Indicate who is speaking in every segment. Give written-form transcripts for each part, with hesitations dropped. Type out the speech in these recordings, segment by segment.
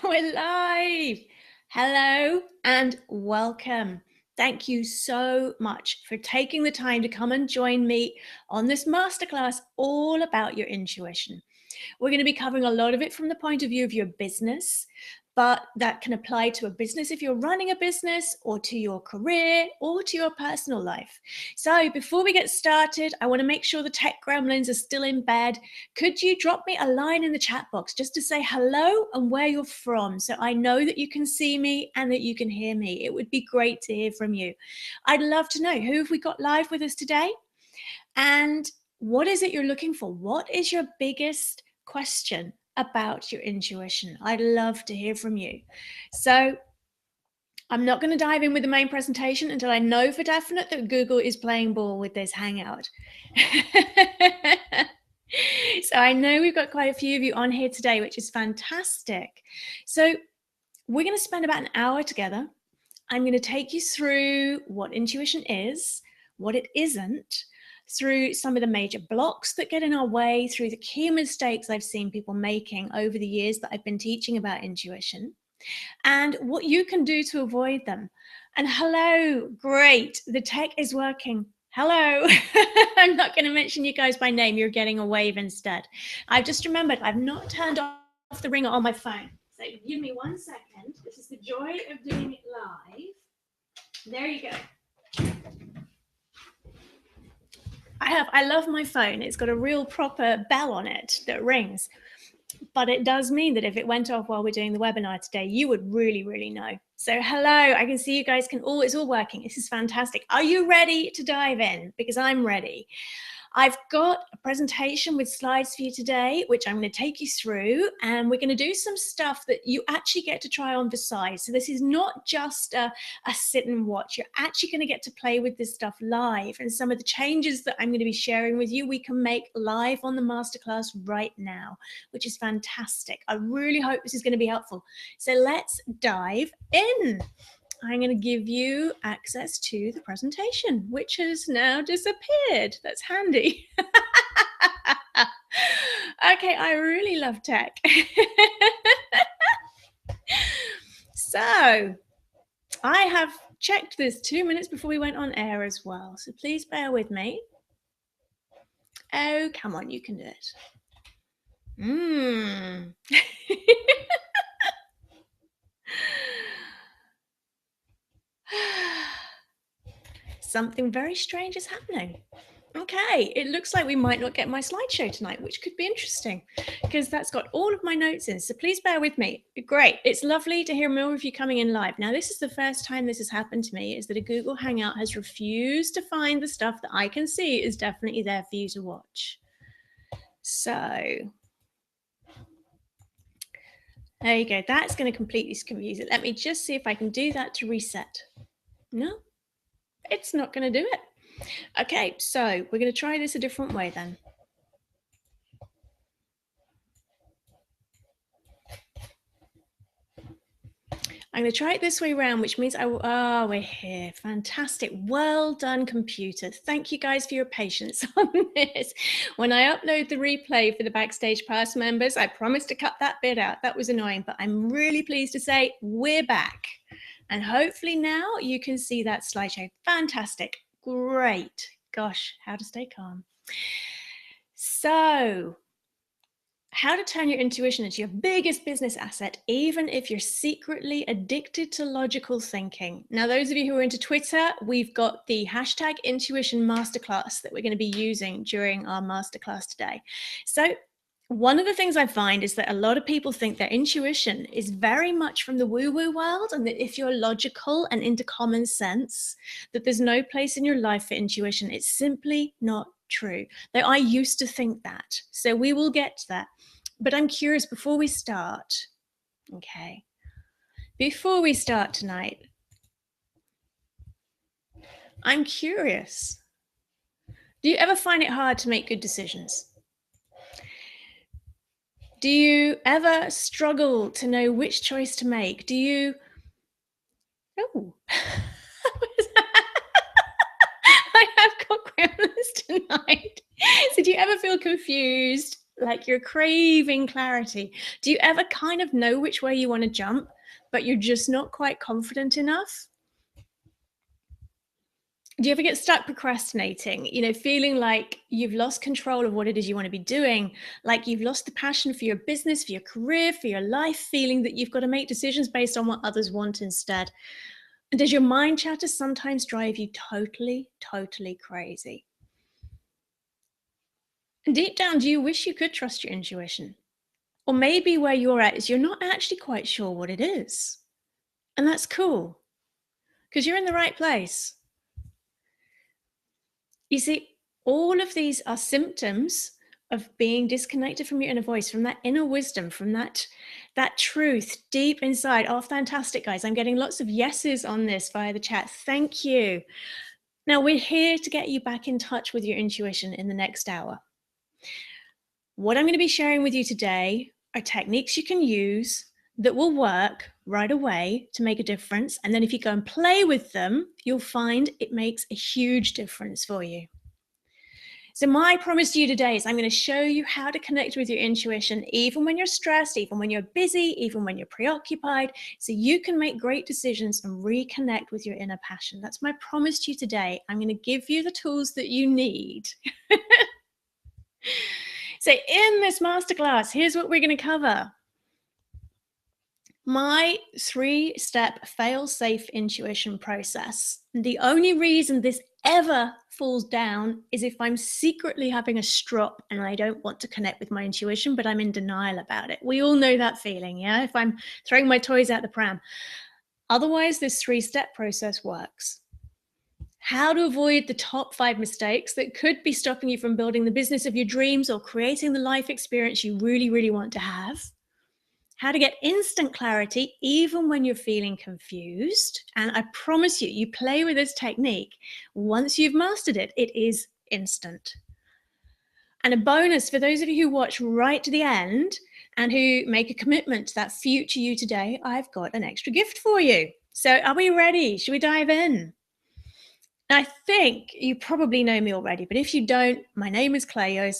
Speaker 1: We're live. Hello and welcome. Thank you so much for taking the time to come and join me on this masterclass all about your intuition. We're going to be covering a lot of it from the point of view of your business, but that can apply to a business if you're running a business, or to your career, or to your personal life. So before we get started, I want to make sure the tech gremlins are still in bed. Could you drop me a line in the chat box just to say hello and where you're from, so I know that you can see me and that you can hear me? It would be great to hear from you. I'd love to know, who have we got live with us today? And what is it you're looking for? What is your biggest question about your intuition? I'd love to hear from you. So I'm not going to dive in with the main presentation until I know for definite that Google is playing ball with this Hangout. So I know we've got quite a few of you on here today, which is fantastic. So we're going to spend about an hour together. I'm going to take you through what intuition is, what it isn't, through some of the major blocks that get in our way, through the key mistakes I've seen people making over the years that I've been teaching about intuition, and what you can do to avoid them. And hello, great, the tech is working. Hello. I'm not going to mention you guys by name. You're getting a wave instead. I've just remembered I've not turned off the ringer on my phone. So give me 1 second. This is the joy of doing it live. There you go. I love my phone. It's got a real proper bell on it that rings. But it does mean that if it went off while we're doing the webinar today, you would really, really know. So hello, I can see you guys it's all working. This is fantastic. Are you ready to dive in? Because I'm ready. I've got a presentation with slides for you today, which I'm going to take you through, and we're going to do some stuff that you actually get to try on for size. So this is not just a sit and watch. You're actually going to get to play with this stuff live, and some of the changes that I'm going to be sharing with you, we can make live on the masterclass right now, which is fantastic. I really hope this is going to be helpful. So let's dive in. I'm going to give you access to the presentation, which has now disappeared. That's handy. Okay, I really love tech. So I have checked this 2 minutes before we went on air as well. So please bear with me. Oh, come on, you can do it. Something very strange is happening. Okay, it looks like we might not get my slideshow tonight, which could be interesting because that's got all of my notes in. So please bear with me. Great. It's lovely to hear more of you coming in live. Now, this is the first time this has happened to me, is that a Google Hangout has refused to find the stuff that I can see is definitely there for you to watch. So there you go. That's going to completely confuse it. Let me just see if I can do that to reset. No, it's not going to do it. Okay, so we're going to try this a different way then. I'm going to try it this way around, which means we're here. Fantastic. Well done, computer. Thank you guys for your patience on this. When I upload the replay for the Backstage Pass members, I promise to cut that bit out. That was annoying, but I'm really pleased to say we're back. And hopefully now you can see that slideshow. Fantastic. Great. Gosh, how to stay calm. So, how to turn your intuition into your biggest business asset, even if you're secretly addicted to logical thinking. Now, those of you who are into Twitter, we've got the hashtag Intuition Masterclass that we're going to be using during our masterclass today. So one of the things I find is that a lot of people think their intuition is very much from the woo-woo world, and that if you're logical and into common sense, that there's no place in your life for intuition. It's simply not true. Though I used to think that. So we will get to that. But I'm curious, before we start, okay, before we start tonight, I'm curious. Do you ever find it hard to make good decisions? Do you ever struggle to know which choice to make? Do you... Oh, I have got gremlins tonight. So do you ever feel confused? Like you're craving clarity. Do you ever kind of know which way you want to jump, but you're just not quite confident enough? Do you ever get stuck procrastinating? Feeling like you've lost control of what it is you want to be doing, like you've lost the passion for your business, for your career, for your life, feeling that you've got to make decisions based on what others want instead? And does your mind chatter sometimes drive you totally, totally crazy? And deep down, do you wish you could trust your intuition? Or maybe where you're at is you're not actually quite sure what it is. And that's cool because you're in the right place. You see, all of these are symptoms of being disconnected from your inner voice, from that inner wisdom, from that truth deep inside. Oh, fantastic, guys. I'm getting lots of yeses on this via the chat. Thank you. Now, we're here to get you back in touch with your intuition in the next hour. What I'm going to be sharing with you today are techniques you can use that will work right away to make a difference. And then if you go and play with them, you'll find it makes a huge difference for you. So my promise to you today is I'm going to show you how to connect with your intuition, even when you're stressed, even when you're busy, even when you're preoccupied, so you can make great decisions and reconnect with your inner passion. That's my promise to you today. I'm going to give you the tools that you need. So in this masterclass, here's what we're going to cover. My 3-step fail-safe intuition process. The only reason this ever falls down is if I'm secretly having a strop and I don't want to connect with my intuition, but I'm in denial about it. We all know that feeling, yeah? If I'm throwing my toys out the pram. Otherwise, this 3-step process works. How to avoid the top 5 mistakes that could be stopping you from building the business of your dreams or creating the life experience you really, really want to have. How to get instant clarity even when you're feeling confused. And I promise you, you play with this technique, once you've mastered it, it is instant. And a bonus for those of you who watch right to the end and who make a commitment to that future you today, I've got an extra gift for you. So are we ready? Should we dive in? I think you probably know me already, but if you don't, my name is Clare.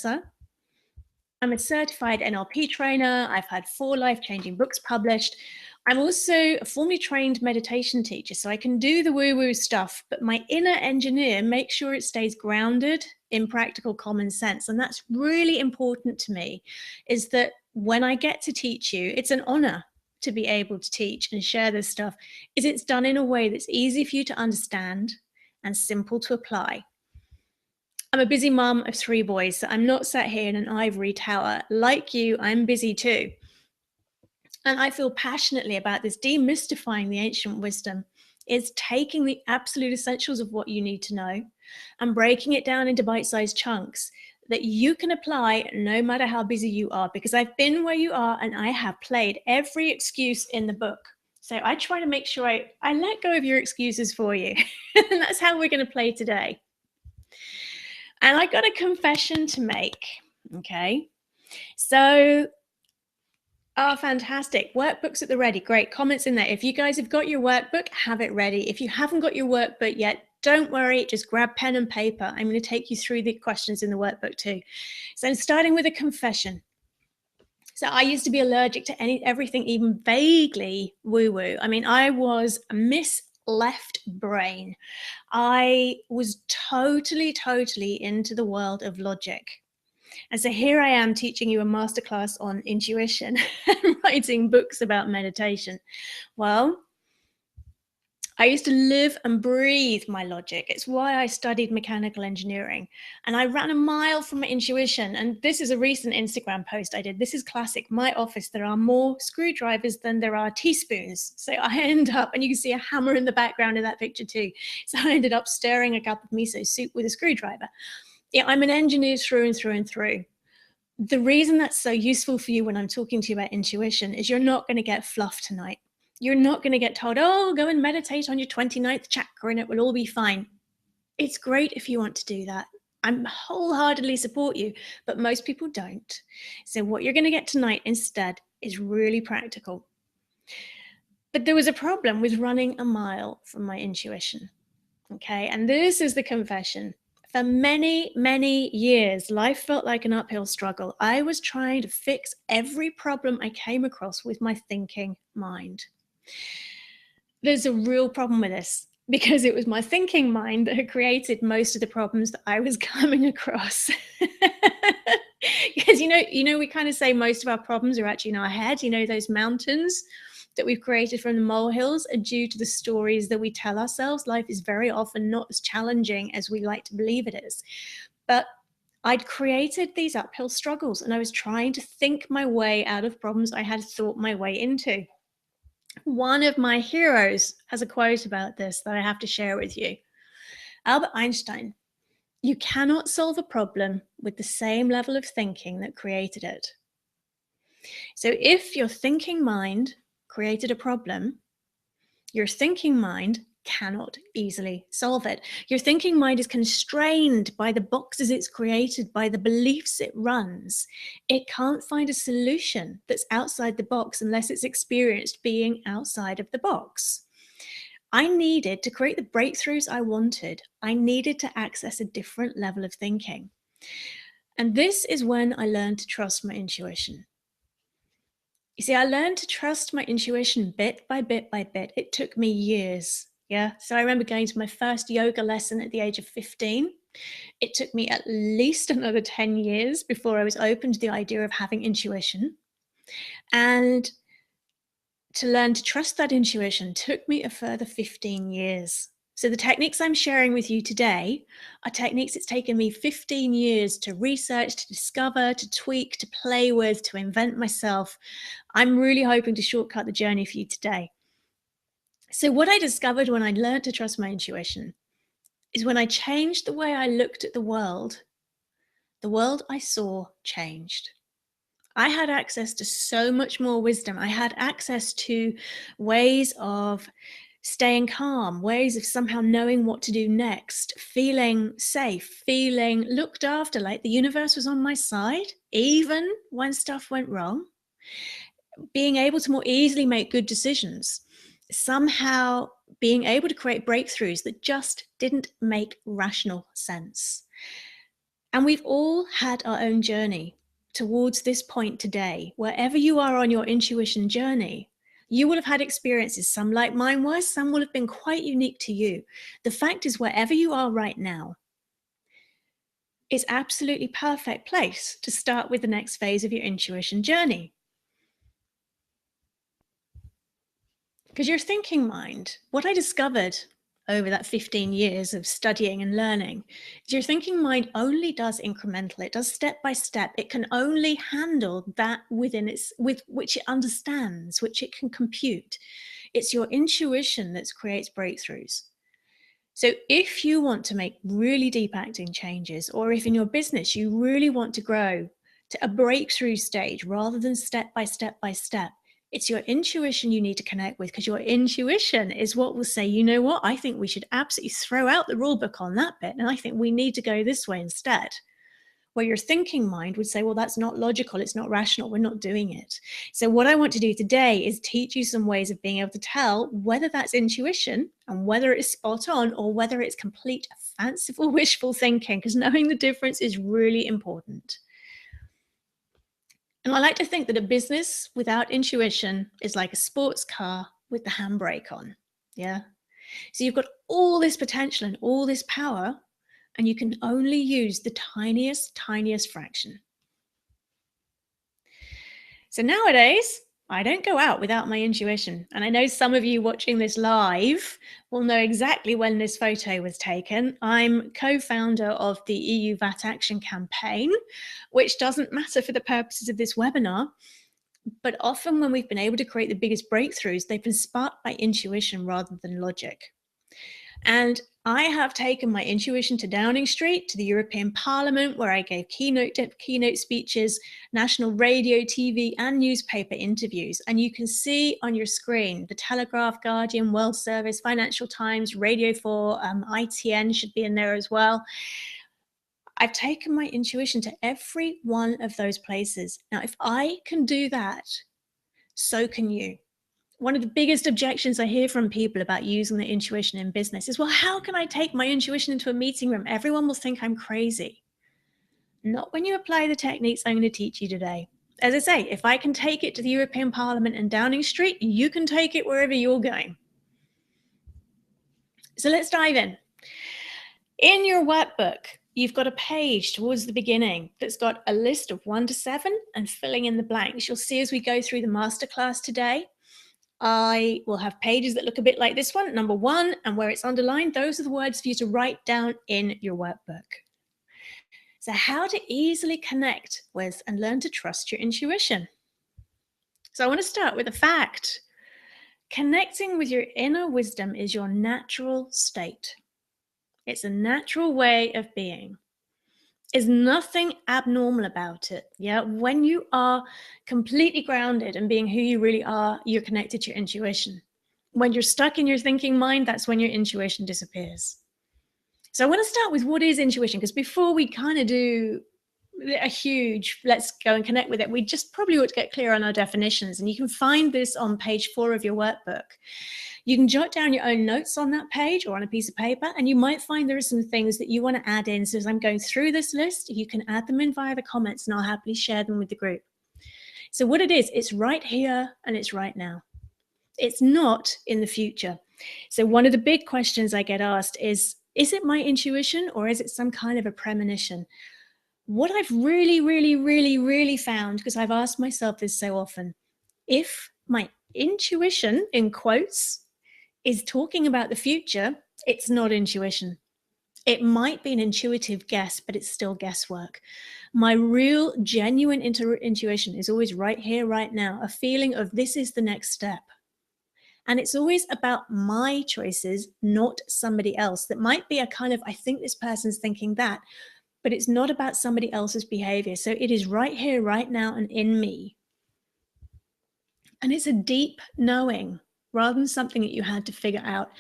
Speaker 1: I'm a certified NLP trainer. I've had 4 life-changing books published. I'm also a formally trained meditation teacher, so I can do the woo-woo stuff, but my inner engineer makes sure it stays grounded in practical common sense. And that's really important to me, is that when I get to teach you, it's an honor to be able to teach and share this stuff, is it's done in a way that's easy for you to understand and simple to apply. I'm a busy mum of 3 boys, so I'm not sat here in an ivory tower. Like you, I'm busy too. And I feel passionately about this demystifying the ancient wisdom. It's taking the absolute essentials of what you need to know and breaking it down into bite-sized chunks that you can apply no matter how busy you are, because I've been where you are and I have played every excuse in the book. So I try to make sure I let go of your excuses for you. And that's how we're going to play today. And I got a confession to make, okay? So, fantastic. Workbooks at the ready. Great. Comments in there. If you guys have got your workbook, have it ready. If you haven't got your workbook yet, don't worry. Just grab pen and paper. I'm going to take you through the questions in the workbook too. So I'm starting with a confession. So I used to be allergic to everything, even vaguely woo-woo. I mean, I was a Miss Left Brain. I was totally, totally into the world of logic. And so here I am teaching you a masterclass on intuition and writing books about meditation. Well, I used to live and breathe my logic. It's why I studied mechanical engineering. And I ran a mile from my intuition. And this is a recent Instagram post I did. This is classic. My office, there are more screwdrivers than there are teaspoons. So I end up, and you can see a hammer in the background of that picture too. So I ended up stirring a cup of miso soup with a screwdriver. Yeah, I'm an engineer through and through and through. The reason that's so useful for you when I'm talking to you about intuition is you're not going to get fluff tonight. You're not going to get told, oh, go and meditate on your 29th chakra and it will all be fine. It's great if you want to do that. I'm wholeheartedly support you, but most people don't. So what you're going to get tonight instead is really practical. But there was a problem with running a mile from my intuition. Okay, and this is the confession. For many, many years, life felt like an uphill struggle. I was trying to fix every problem I came across with my thinking mind. There's a real problem with this because it was my thinking mind that had created most of the problems that I was coming across. Because we kind of say most of our problems are actually in our head. Those mountains that we've created from the molehills are due to the stories that we tell ourselves. Life is very often not as challenging as we like to believe it is. But I'd created these uphill struggles and I was trying to think my way out of problems I had thought my way into. One of my heroes has a quote about this that I have to share with you. Albert Einstein: "You cannot solve a problem with the same level of thinking that created it." So if your thinking mind created a problem, your thinking mind cannot easily solve it. Your thinking mind is constrained by the boxes it's created, by the beliefs it runs. It can't find a solution that's outside the box unless it's experienced being outside of the box. I needed to create the breakthroughs I wanted. I needed to access a different level of thinking. And this is when I learned to trust my intuition. You see, I learned to trust my intuition bit by bit by bit. It took me years. Yeah. So I remember going to my first yoga lesson at the age of 15. It took me at least another 10 years before I was open to the idea of having intuition. And to learn to trust that intuition took me a further 15 years. So the techniques I'm sharing with you today are techniques it's taken me 15 years to research, to discover, to tweak, to play with, to invent myself. I'm really hoping to shortcut the journey for you today. So what I discovered when I learned to trust my intuition is when I changed the way I looked at the world I saw changed. I had access to so much more wisdom. I had access to ways of staying calm, ways of somehow knowing what to do next, feeling safe, feeling looked after, like the universe was on my side, even when stuff went wrong, being able to more easily make good decisions, somehow being able to create breakthroughs that just didn't make rational sense. And we've all had our own journey towards this point today. Wherever you are on your intuition journey, you will have had experiences, some like mine was, some will have been quite unique to you. The fact is, wherever you are right now is absolutely perfect place to start with the next phase of your intuition journey. Because your thinking mind, what I discovered over that 15 years of studying and learning, is your thinking mind only does incremental. It does step by step. It can only handle that within its, with which it understands, which it can compute. It's your intuition that creates breakthroughs. So if you want to make really deep acting changes, or if in your business you really want to grow to a breakthrough stage rather than step by step by step, it's your intuition you need to connect with, because your intuition is what will say, you know what, I think we should absolutely throw out the rule book on that bit. And I think we need to go this way instead. Where your thinking mind would say, well, that's not logical, it's not rational, we're not doing it. So what I want to do today is teach you some ways of being able to tell whether that's intuition and whether it's spot on or whether it's complete fanciful wishful thinking, because knowing the difference is really important. And I like to think that a business without intuition is like a sports car with the handbrake on. Yeah. So you've got all this potential and all this power, and you can only use the tiniest fraction. So nowadays, I don't go out without my intuition. And I know some of you watching this live will know exactly when this photo was taken. I'm co-founder of the EU VAT Action Campaign, which doesn't matter for the purposes of this webinar. But often when we've been able to create the biggest breakthroughs, they've been sparked by intuition rather than logic. And I have taken my intuition to Downing Street, to the European Parliament, where I gave keynote speeches, national radio, TV, and newspaper interviews. And you can see on your screen, the Telegraph, Guardian, World Service, Financial Times, Radio 4, ITN should be in there as well. I've taken my intuition to every one of those places. Now, if I can do that, so can you. One of the biggest objections I hear from people about using their intuition in business is, well, how can I take my intuition into a meeting room? Everyone will think I'm crazy. Not when you apply the techniques I'm going to teach you today. As I say, if I can take it to the European Parliament and Downing Street, you can take it wherever you're going. So let's dive in. In your workbook, you've got a page towards the beginning that's got a list of 1 to 7 and filling in the blanks. You'll see as we go through the masterclass today, I will have pages that look a bit like this one, number 1, and where it's underlined, those are the words for you to write down in your workbook. So how to easily connect with and learn to trust your intuition. So I want to start with a fact. Connecting with your inner wisdom is your natural state. It's a natural way of being. There's nothing abnormal about it. Yeah, when you are completely grounded and being who you really are, you're connected to your intuition. When you're stuck in your thinking mind, that's when your intuition disappears. So I want to start with what is intuition, because before we kind of do a huge let's go and connect with it, we just probably ought to get clear on our definitions. And you can find this on page 4 of your workbook. You can jot down your own notes on that page or on a piece of paper, and you might find there are some things that you want to add in. So as I'm going through this list, you can add them in via the comments and I'll happily share them with the group. So what it is, it's right here and it's right now. It's not in the future. So one of the big questions I get asked is it my intuition or is it some kind of a premonition? What I've really found, because I've asked myself this so often, if my intuition, in quotes, is talking about the future, it's not intuition. It might be an intuitive guess, but it's still guesswork. My real, genuine intuition is always right here, right now, a feeling of this is the next step. And it's always about my choices, not somebody else. That might be a kind of, I think this person's thinking that, but it's not about somebody else's behavior. So it is right here, right now, and in me. And it's a deep knowing rather than something that you had to figure out.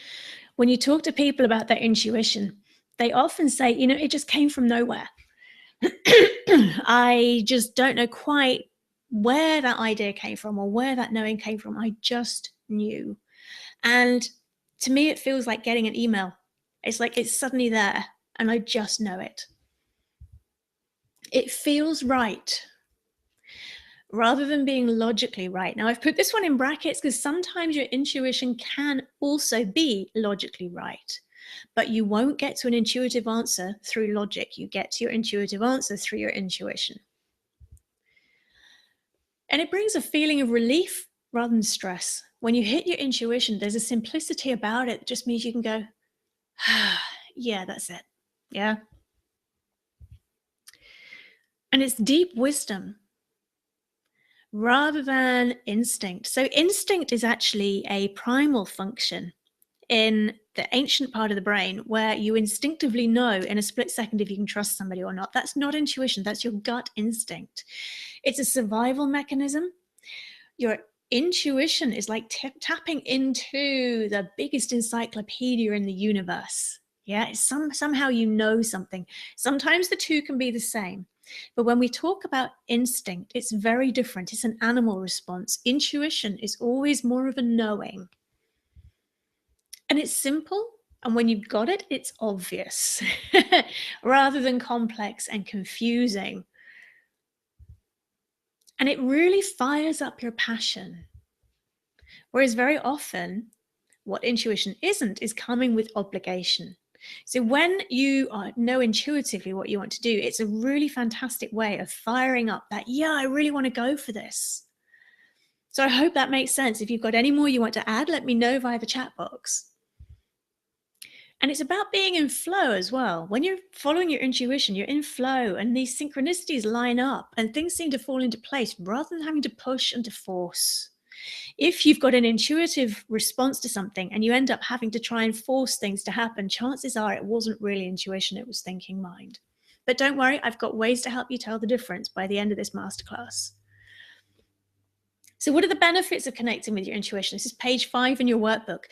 Speaker 1: When you talk to people about their intuition, they often say, it just came from nowhere. I just don't know quite where that idea came from or where that knowing came from. I just knew. And to me, it feels like getting an email. It's like it's suddenly there and I just know it. It feels right rather than being logically right. Now, I've put this one in brackets because sometimes your intuition can also be logically right, but you won't get to an intuitive answer through logic. You get to your intuitive answer through your intuition. And it brings a feeling of relief rather than stress. When you hit your intuition, there's a simplicity about it that just means you can go, yeah, that's it. Yeah. And it's deep wisdom rather than instinct. So instinct is actually a primal function in the ancient part of the brain where you instinctively know in a split second if you can trust somebody or not. That's not intuition, that's your gut instinct. It's a survival mechanism. Your intuition is like tapping into the biggest encyclopedia in the universe. Yeah, somehow you know something. Sometimes the two can be the same. But when we talk about instinct, it's very different. It's an animal response. Intuition is always more of a knowing. And it's simple. And when you've got it, it's obvious rather than complex and confusing. And it really fires up your passion. Whereas very often, what intuition isn't is coming with obligation. So when you know intuitively what you want to do, it's a really fantastic way of firing up that, yeah, I really want to go for this. So I hope that makes sense. If you've got any more you want to add, let me know via the chat box. And it's about being in flow as well. When you're following your intuition, you're in flow and these synchronicities line up and things seem to fall into place rather than having to push and to force. If you've got an intuitive response to something and you end up having to try and force things to happen, chances are it wasn't really intuition, it was thinking mind. But don't worry, I've got ways to help you tell the difference by the end of this masterclass. So what are the benefits of connecting with your intuition? This is page 5 in your workbook.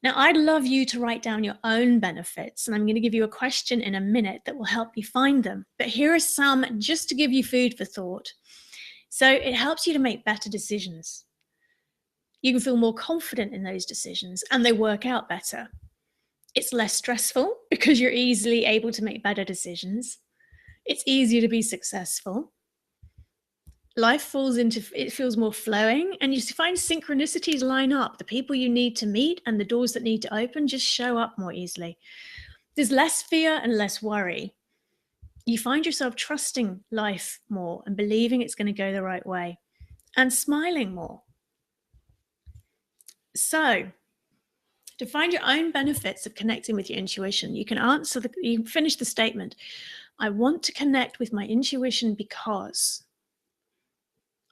Speaker 1: Now, I'd love you to write down your own benefits, and I'm going to give you a question in a minute that will help you find them. But here are some just to give you food for thought. So it helps you to make better decisions. You can feel more confident in those decisions and they work out better. It's less stressful because you're easily able to make better decisions. It's easier to be successful. It feels more flowing, and you find synchronicities line up. The people you need to meet and the doors that need to open just show up more easily. There's less fear and less worry. You find yourself trusting life more and believing it's going to go the right way and smiling more. So, to find your own benefits of connecting with your intuition, you can finish the statement. I want to connect with my intuition because.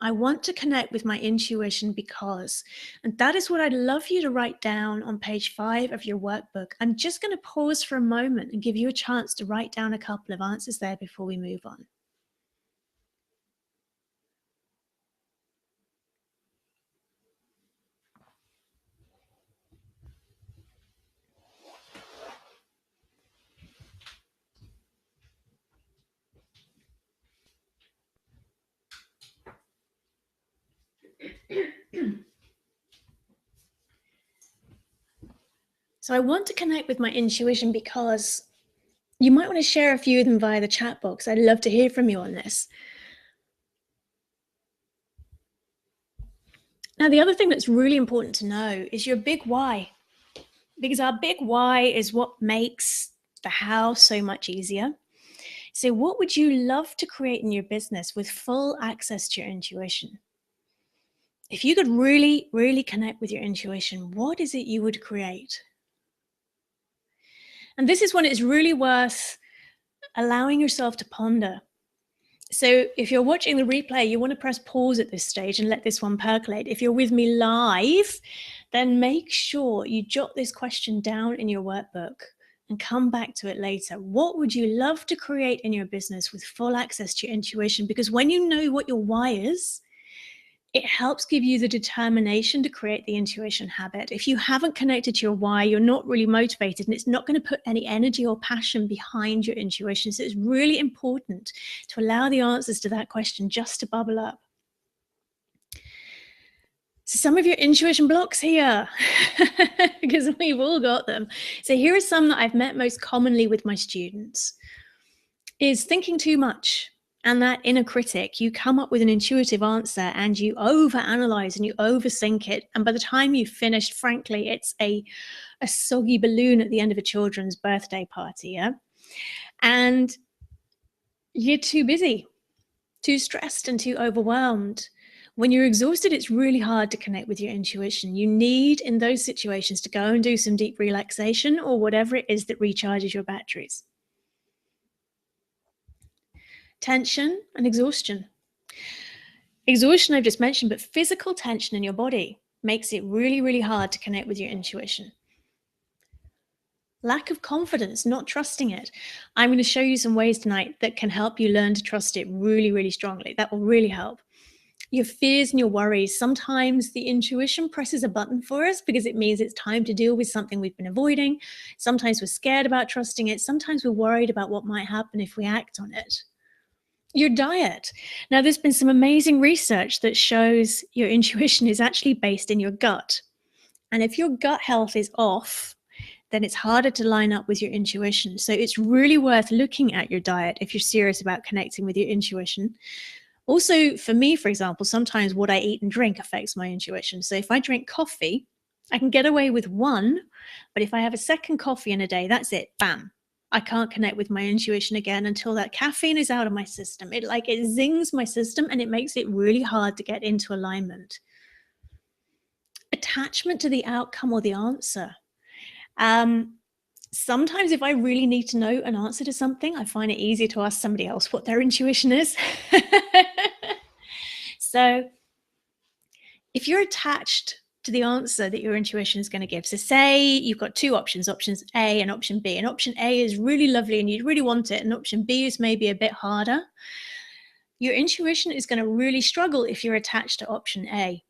Speaker 1: I want to connect with my intuition because. And that is what I'd love you to write down on page 5 of your workbook. I'm just going to pause for a moment and give you a chance to write down a couple of answers there before we move on. So I want to connect with my intuition because. You might want to share a few of them via the chat box. I'd love to hear from you on this. Now, the other thing that's really important to know is your big why, because our big why is what makes the how so much easier. So what would you love to create in your business with full access to your intuition? If you could really, really connect with your intuition, what is it you would create? And this is when it's really worth allowing yourself to ponder. So if you're watching the replay, you want to press pause at this stage and let this one percolate. If you're with me live, then make sure you jot this question down in your workbook and come back to it later. What would you love to create in your business with full access to your intuition? Because when you know what your why is, it helps give you the determination to create the intuition habit. If you haven't connected to your why, you're not really motivated, and it's not going to put any energy or passion behind your intuition. So it's really important to allow the answers to that question just to bubble up. So some of your intuition blocks here, because we've all got them. So here are some that I've met most commonly with my students, is thinking too much. And that inner critic, you come up with an intuitive answer and you overanalyze and you overthink it. And by the time you've finished, frankly, it's a soggy balloon at the end of a children's birthday party. Yeah. And you're too busy, too stressed, and too overwhelmed. When you're exhausted, it's really hard to connect with your intuition. You need, in those situations, to go and do some deep relaxation or whatever it is that recharges your batteries. Tension and exhaustion. Exhaustion I've just mentioned, but physical tension in your body makes it really, really hard to connect with your intuition. Lack of confidence, not trusting it. I'm going to show you some ways tonight that can help you learn to trust it really, really strongly. That will really help. Your fears and your worries. Sometimes the intuition presses a button for us because it means it's time to deal with something we've been avoiding. Sometimes we're scared about trusting it. Sometimes we're worried about what might happen if we act on it. Your diet. Now, there's been some amazing research that shows your intuition is actually based in your gut. And if your gut health is off, then it's harder to line up with your intuition. So it's really worth looking at your diet if you're serious about connecting with your intuition. Also, for me, for example, sometimes what I eat and drink affects my intuition. So if I drink coffee, I can get away with one, but if I have a second coffee in a day, that's it, bam. I can't connect with my intuition again until that caffeine is out of my system. It zings my system and it makes it really hard to get into alignment. Attachment to the outcome or the answer. Sometimes if I really need to know an answer to something, I find it easier to ask somebody else what their intuition is. So if you're attached to the answer that your intuition is going to give, so say you've got two options A and option B, and option A is really lovely and you really want it, and option B is maybe a bit harder, your intuition is going to really struggle if you're attached to option A.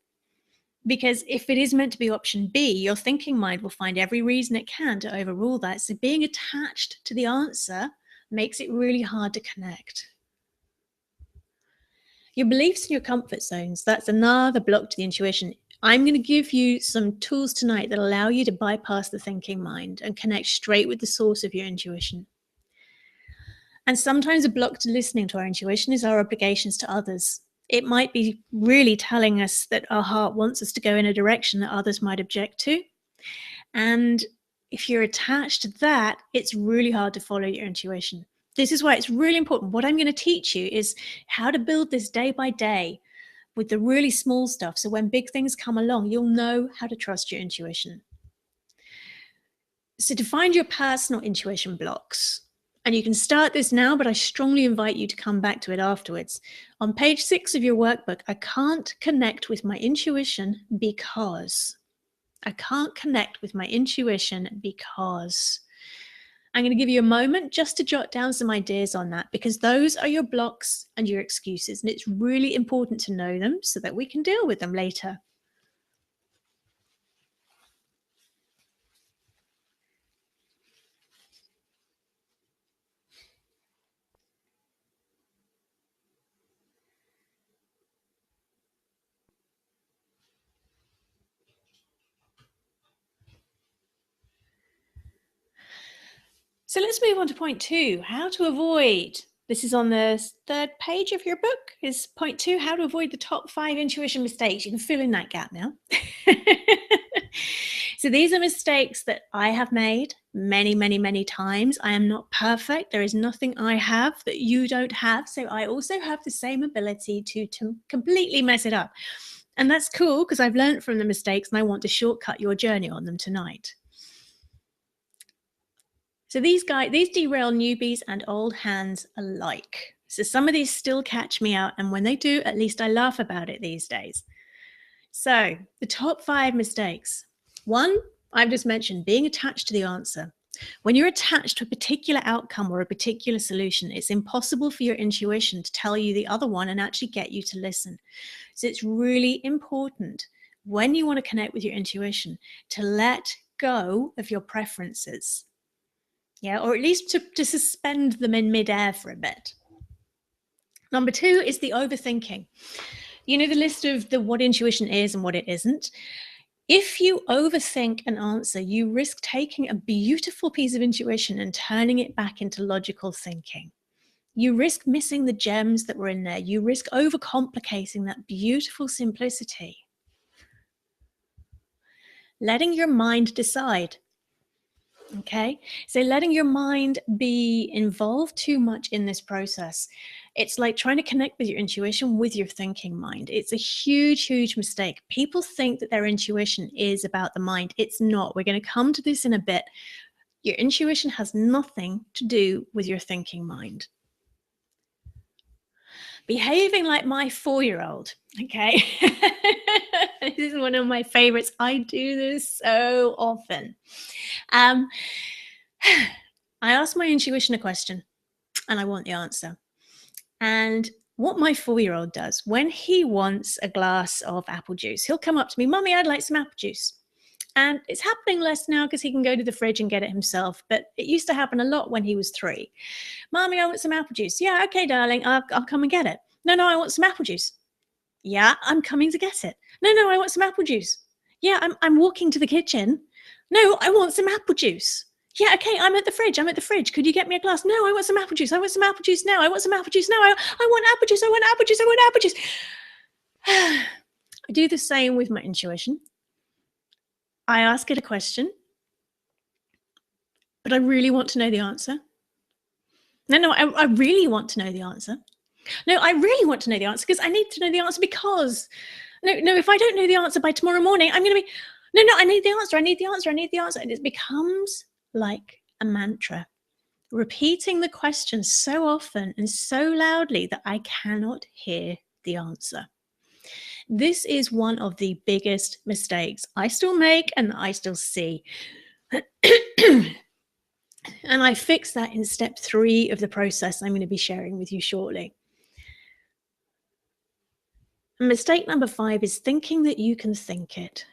Speaker 1: Because if it is meant to be option B, your thinking mind will find every reason it can to overrule that. So being attached to the answer makes it really hard to connect. Your beliefs and your comfort zones, that's another block to the intuition. I'm going to give you some tools tonight that allow you to bypass the thinking mind and connect straight with the source of your intuition. And sometimes a block to listening to our intuition is our obligations to others. It might be really telling us that our heart wants us to go in a direction that others might object to. And if you're attached to that, it's really hard to follow your intuition. This is why it's really important. What I'm going to teach you is how to build this day by day with the really small stuff. So when big things come along, you'll know how to trust your intuition. So to find your personal intuition blocks, and you can start this now, but I strongly invite you to come back to it afterwards. On page 6 of your workbook, I can't connect with my intuition because. I can't connect with my intuition because. I'm going to give you a moment just to jot down some ideas on that, because those are your blocks and your excuses. And it's really important to know them so that we can deal with them later. So let's move on to point 2, how to avoid. This is on the 3rd page of your book, is point 2, how to avoid the top 5 intuition mistakes. You can fill in that gap now. So these are mistakes that I have made many, many, many times. I am not perfect. There is nothing I have that you don't have. So I also have the same ability to completely mess it up. And that's cool because I've learned from the mistakes and I want to shortcut your journey on them tonight. So these derail newbies and old hands alike. So some of these still catch me out, and when they do, at least I laugh about it these days. So the top 5 mistakes. 1, I've just mentioned, being attached to the answer. When you're attached to a particular outcome or a particular solution, it's impossible for your intuition to tell you the other one and actually get you to listen. So it's really important when you want to connect with your intuition to let go of your preferences. Yeah, or at least to suspend them in midair for a bit. Number 2 is the overthinking. You know the list of what intuition is and what it isn't. If you overthink an answer, you risk taking a beautiful piece of intuition and turning it back into logical thinking. You risk missing the gems that were in there. You risk overcomplicating that beautiful simplicity. Letting your mind decide. Okay, so letting your mind be involved too much in this process, it's like trying to connect with your intuition with your thinking mind. It's a huge, huge mistake. People think that their intuition is about the mind. It's not. We're going to come to this in a bit. Your intuition has nothing to do with your thinking mind. Behaving like my 4-year-old, okay? This is one of my favorites. I do this so often. I ask my intuition a question and I want the answer. And what my 4-year-old does when he wants a glass of apple juice, he'll come up to me, "Mummy, I'd like some apple juice." And it's happening less now because he can go to the fridge and get it himself. But it used to happen a lot when he was 3. "Mommy, I want some apple juice." "Yeah, okay, darling, I'll come and get it." "No, I want some apple juice." "Yeah, I'm coming to get it." No, I want some apple juice." "Yeah, I'm walking to the kitchen." "No, I want some apple juice." "Yeah, okay, I'm at the fridge. Could you get me a glass?" "No, I want some apple juice. I want some apple juice now. I want some apple juice now. I want apple juice. I want apple juice. I want apple juice. I do the same with my intuition. I ask it a question, but I really want to know the answer. No, I really want to know the answer. No, I really want to know the answer because I need to know the answer because no, if I don't know the answer by tomorrow morning, I'm going to be, no, I need the answer. I need the answer. I need the answer. And it becomes like a mantra, repeating the question so often and so loudly that I cannot hear the answer. This is one of the biggest mistakes I still make and I still see. And I fix that in step 3 of the process I'm going to be sharing with you shortly. Mistake number 5 is thinking that you can think it.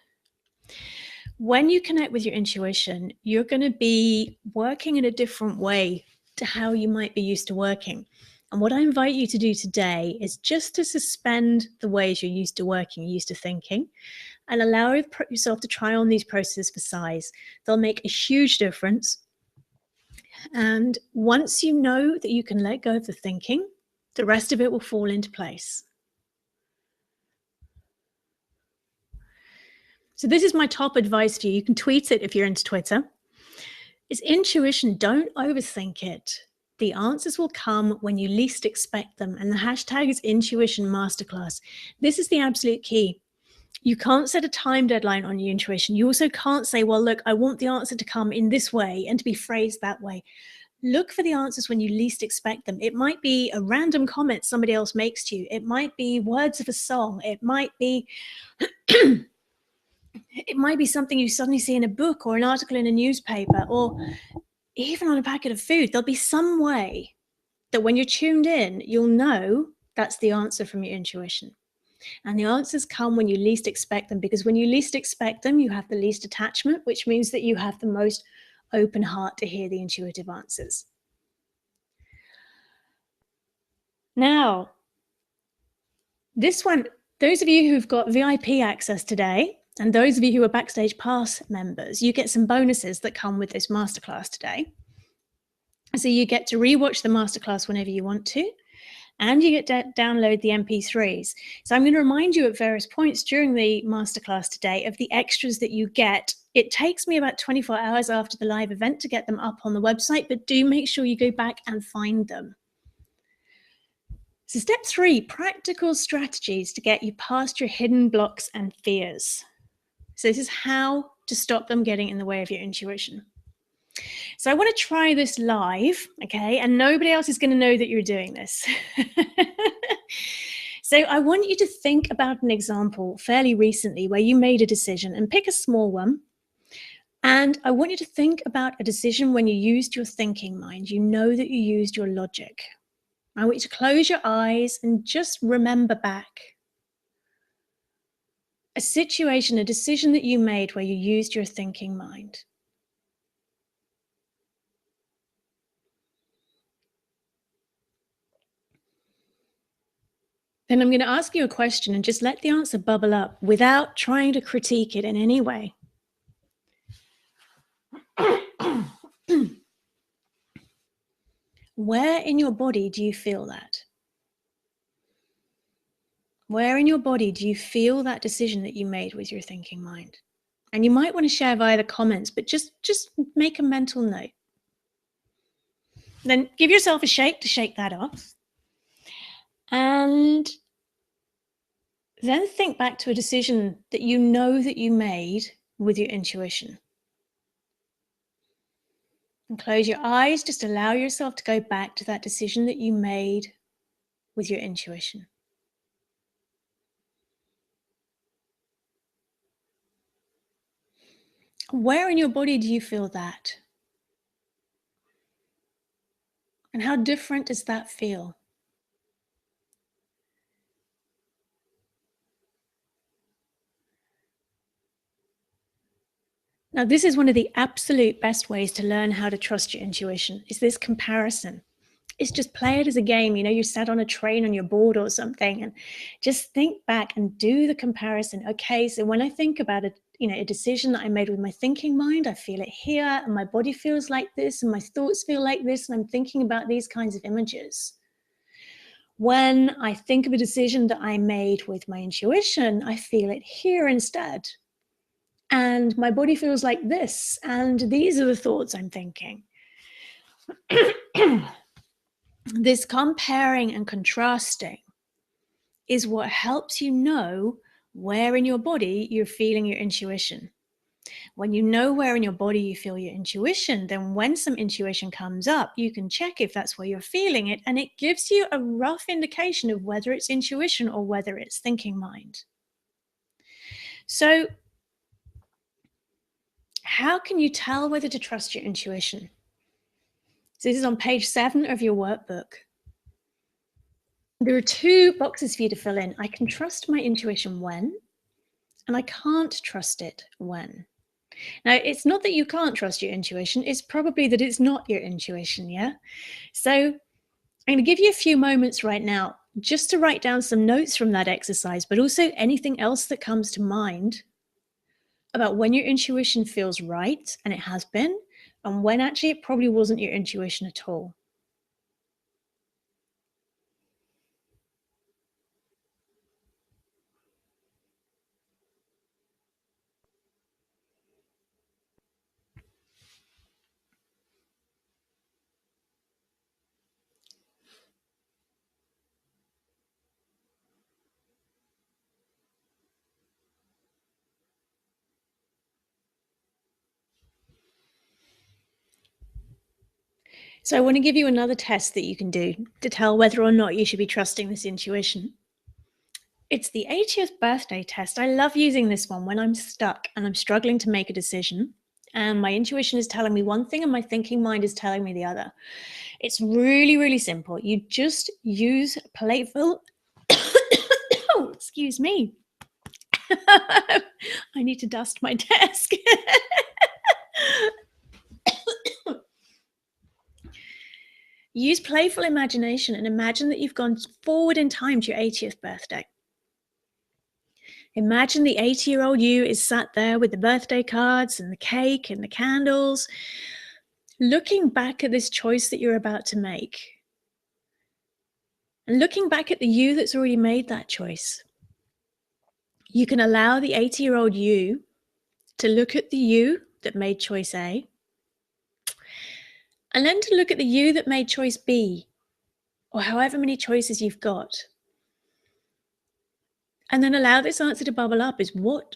Speaker 1: When you connect with your intuition, you're going to be working in a different way to how you might be used to working. And what I invite you to do today is just to suspend the ways you're used to working, used to thinking, and allow yourself to try on these processes for size. They'll make a huge difference. And once you know that you can let go of the thinking, the rest of it will fall into place. So this is my top advice for you. You can tweet it if you're into Twitter. Is intuition, don't overthink it. The answers will come when you least expect them. And the hashtag is Intuition Masterclass. This is the absolute key. You can't set a time deadline on your intuition. You also can't say, well, look, I want the answer to come in this way and to be phrased that way. Look for the answers when you least expect them. It might be a random comment somebody else makes to you. It might be words of a song. It might be it might be something you suddenly see in a book or an article in a newspaper or even on a packet of food. There'll be some way that when you're tuned in, you'll know that's the answer from your intuition. And the answers come when you least expect them, because when you least expect them, you have the least attachment, which means that you have the most open heart to hear the intuitive answers. Now, this one, those of you who've got VIP access today, and those of you who are Backstage Pass members, you get some bonuses that come with this masterclass today. So you get to rewatch the masterclass whenever you want to, and you get to download the MP3s. So I'm going to remind you at various points during the masterclass today of the extras that you get. It takes me about 24 hours after the live event to get them up on the website, but do make sure you go back and find them. So step 3, practical strategies to get you past your hidden blocks and fears. So this is how to stop them getting in the way of your intuition. So I want to try this live, okay? And nobody else is going to know that you're doing this. So I want you to think about an example fairly recently where you made a decision, and pick a small one. And I want you to think about a decision when you used your thinking mind. You know that you used your logic. I want you to close your eyes and just remember back a situation, a decision that you made where you used your thinking mind. Then I'm going to ask you a question and just let the answer bubble up without trying to critique it in any way. Where in your body do you feel that? Where in your body do you feel that decision that you made with your thinking mind? And you might want to share via the comments, but just make a mental note. Then give yourself a shake to shake that off. And then think back to a decision that you know that you made with your intuition. And close your eyes, just allow yourself to go back to that decision that you made with your intuition. Where in your body do you feel that? And how different does that feel? Now, this is one of the absolute best ways to learn how to trust your intuition, is this comparison. It's just play it as a game. You know, you sat on a train and you're bored or something, and just think back and do the comparison. Okay, so when I think about it, a decision that I made with my thinking mind, I feel it here, and my body feels like this, and my thoughts feel like this, and I'm thinking about these kinds of images. When I think of a decision that I made with my intuition, I feel it here instead. And my body feels like this, and these are the thoughts I'm thinking. This comparing and contrasting is what helps you know where in your body you're feeling your intuition. When you know where in your body you feel your intuition, then when some intuition comes up, you can check if that's where you're feeling it, and it gives you a rough indication of whether it's intuition or whether it's thinking mind. So, how can you tell whether to trust your intuition? So this is on page 7 of your workbook. There are 2 boxes for you to fill in. I can trust my intuition when, and I can't trust it when. Now, it's not that you can't trust your intuition, it's probably that it's not your intuition, yeah? So I'm going to give you a few moments right now just to write down some notes from that exercise, but also anything else that comes to mind about when your intuition feels right, and it has been, and when actually it probably wasn't your intuition at all. So, I want to give you another test that you can do to tell whether or not you should be trusting this intuition. It's the 80th birthday test. I love using this one when I'm stuck and I'm struggling to make a decision. And my intuition is telling me one thing and my thinking mind is telling me the other. It's really, really simple. You just use playful. Oh, excuse me. I need to dust my desk. Use playful imagination and imagine that you've gone forward in time to your 80th birthday. Imagine the 80-year-old you is sat there with the birthday cards and the cake and the candles, looking back at this choice that you're about to make. And looking back at the you that's already made that choice. You can allow the 80-year-old you to look at the you that made choice A, and then to look at the you that made choice B, or however many choices you've got. And then allow this answer to bubble up is what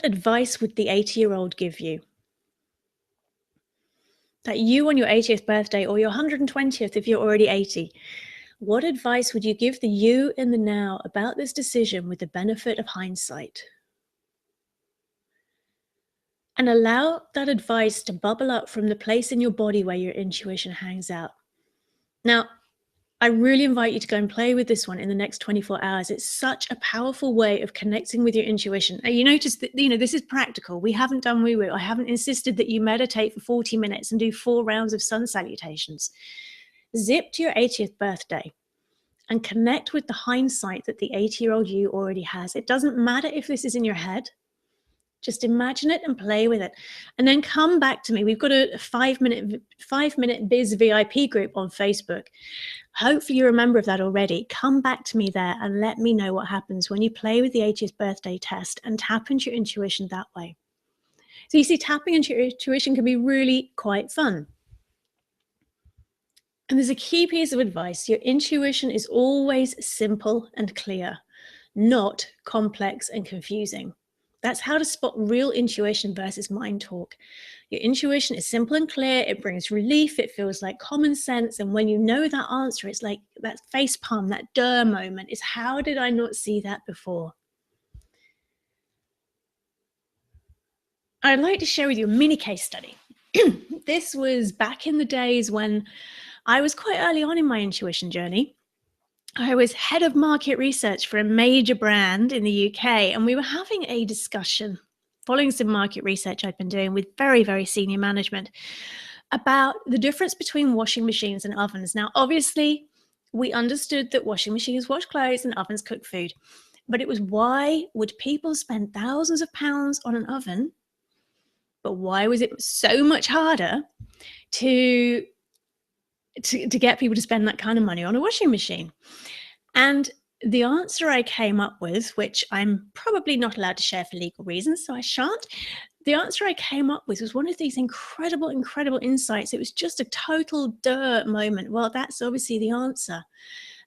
Speaker 1: advice would the 80-year-old give you? That you on your 80th birthday or your 120th if you're already 80, what advice would you give the you in the now about this decision with the benefit of hindsight? And allow that advice to bubble up from the place in your body where your intuition hangs out. Now, I really invite you to go and play with this one in the next 24 hours. It's such a powerful way of connecting with your intuition. And you notice that, this is practical. We haven't done woo-woo. I haven't insisted that you meditate for 40 minutes and do 4 rounds of sun salutations. Zip to your 80th birthday and connect with the hindsight that the 80-year-old you already has. It doesn't matter if this is in your head. Just imagine it and play with it. And then come back to me. We've got a 5-minute biz VIP group on Facebook. Hopefully you're a member of that already. Come back to me there and let me know what happens when you play with the 80th birthday test and tap into your intuition that way. So you see, tapping into your intuition can be really quite fun. And there's a key piece of advice. Your intuition is always simple and clear, not complex and confusing. That's how to spot real intuition versus mind talk. Your intuition is simple and clear. It brings relief. It feels like common sense. And when you know that answer, it's like that face palm, that duh moment is, how did I not see that before? I'd like to share with you a mini case study. This was back in the days when I was quite early on in my intuition journey. I was head of market research for a major brand in the UK, and we were having a discussion following some market research I'd been doing with very, very senior management about the difference between washing machines and ovens. Now, obviously, we understood that washing machines wash clothes and ovens cook food, but it was, why would people spend thousands of pounds on an oven? But why was it so much harder to get people to spend that kind of money on a washing machine? And the answer I came up with, which I'm probably not allowed to share for legal reasons, so I shan't. The answer I came up with was one of these incredible, incredible insights. It was just a total duh moment. Well, that's obviously the answer.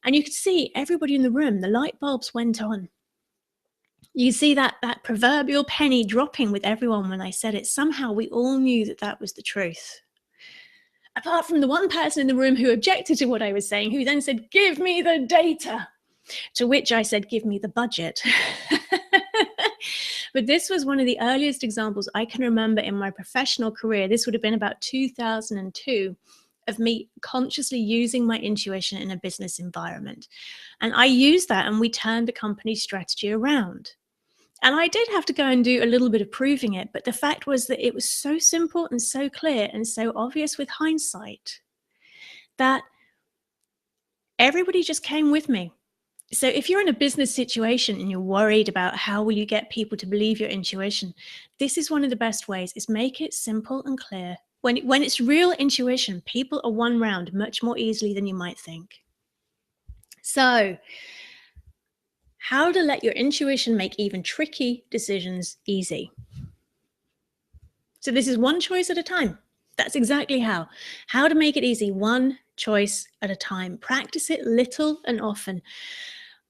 Speaker 1: And you could see everybody in the room, the light bulbs went on. You see that proverbial penny dropping with everyone when I said it. Somehow we all knew that that was the truth. Apart from the one person in the room who objected to what I was saying, who then said, "Give me the data." To which I said, "Give me the budget." But this was one of the earliest examples I can remember in my professional career. This would have been about 2002, of me consciously using my intuition in a business environment. And I used that, and we turned the company's strategy around. And I did have to go and do a little bit of proving it, but the fact was that it was so simple and so clear and so obvious with hindsight that everybody just came with me. So if you're in a business situation and you're worried about how will you get people to believe your intuition, this is one of the best ways, is make it simple and clear. When it's real intuition, people are won round much more easily than you might think. So, how to let your intuition make even tricky decisions easy. So this is one choice at a time. That's exactly how. How to make it easy, one choice at a time. Practice it little and often.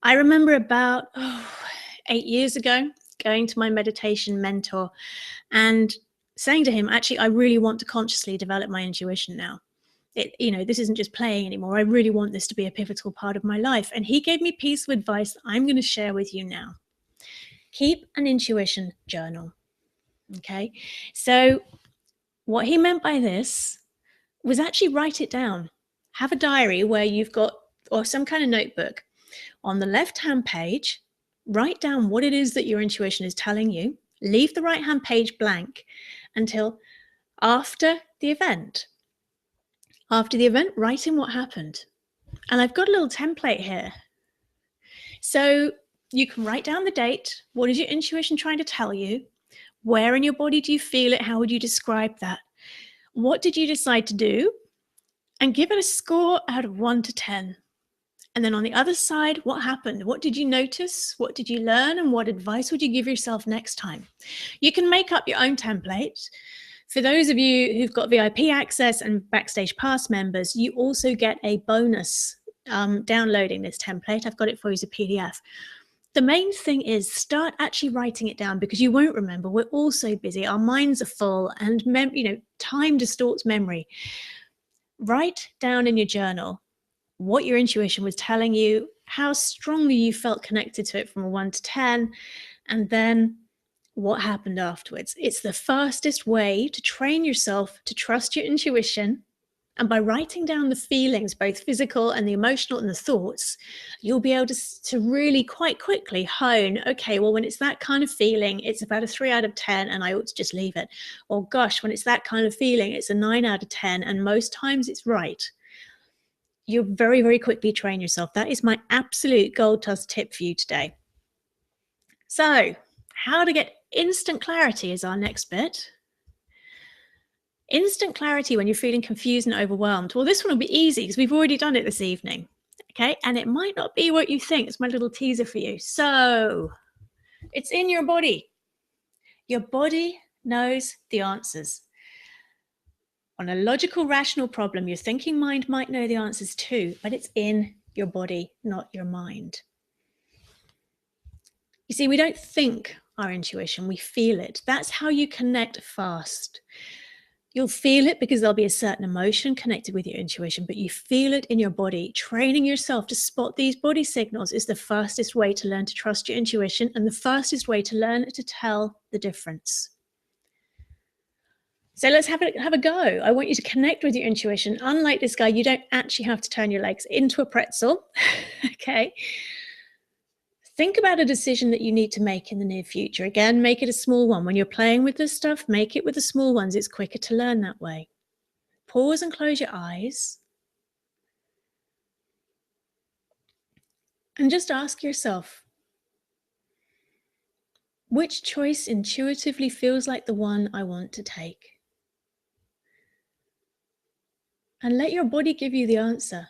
Speaker 1: I remember about 8 years ago going to my meditation mentor and saying to him, actually, I really want to consciously develop my intuition now. This isn't just playing anymore. I really want this to be a pivotal part of my life. And he gave me a piece of advice that I'm going to share with you now. Keep an intuition journal. Okay. So what he meant by this was actually write it down. Have a diary where you've got, or some kind of notebook. On the left-hand page, write down what it is that your intuition is telling you. Leave the right-hand page blank until after the event. After the event, write in what happened. And I've got a little template here. So you can write down the date. What is your intuition trying to tell you? Where in your body do you feel it? How would you describe that? What did you decide to do? And give it a score out of 1 to 10. And then on the other side, what happened? What did you notice? What did you learn? And what advice would you give yourself next time? You can make up your own template. For those of you who've got VIP access and Backstage Pass members, you also get a bonus downloading this template. I've got it for you as a PDF. The main thing is start actually writing it down, because you won't remember. We're all so busy. Our minds are full, and time distorts memory. Write down in your journal what your intuition was telling you, how strongly you felt connected to it from a 1 to 10, and then what happened afterwards. It's the fastest way to train yourself to trust your intuition. And by writing down the feelings, both physical and the emotional and the thoughts, you'll be able to really quite quickly hone, okay, well, when it's that kind of feeling, it's about a 3 out of 10 and I ought to just leave it. Or gosh, when it's that kind of feeling, it's a 9 out of 10 and most times it's right. You very, very quickly train yourself. That is my absolute gold dust tip for you today. So, how to get instant clarity is our next bit. Instant clarity when you're feeling confused and overwhelmed. Well, this one will be easy because we've already done it this evening. Okay, and it might not be what you think. It's my little teaser for you. So, it's in your body. Your body knows the answers. On a logical, rational problem, your thinking mind might know the answers too, but it's in your body, not your mind. You see, we don't think our intuition, we feel it. That's how you connect fast. You'll feel it because there'll be a certain emotion connected with your intuition, but you feel it in your body. Training yourself to spot these body signals is the fastest way to learn to trust your intuition and the fastest way to learn to tell the difference. So let's have a go. I want you to connect with your intuition. Unlike this guy, you don't actually have to turn your legs into a pretzel. Okay. Think about a decision that you need to make in the near future. Again, make it a small one. When you're playing with this stuff, make it with the small ones. It's quicker to learn that way. Pause and close your eyes. And just ask yourself, which choice intuitively feels like the one I want to take? And let your body give you the answer.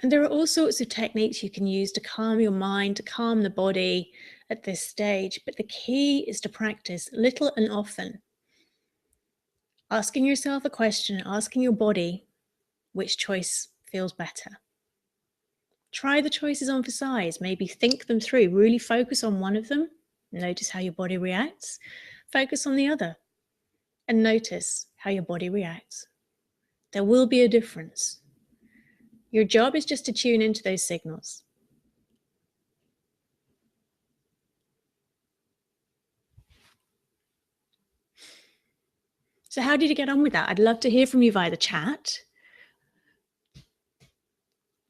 Speaker 1: And there are all sorts of techniques you can use to calm your mind, to calm the body at this stage. But the key is to practice little and often. Asking yourself a question, asking your body which choice feels better. Try the choices on for size. Maybe think them through. Really focus on one of them. Notice how your body reacts. Focus on the other and notice how your body reacts. There will be a difference. Your job is just to tune into those signals. So how did you get on with that? I'd love to hear from you via the chat.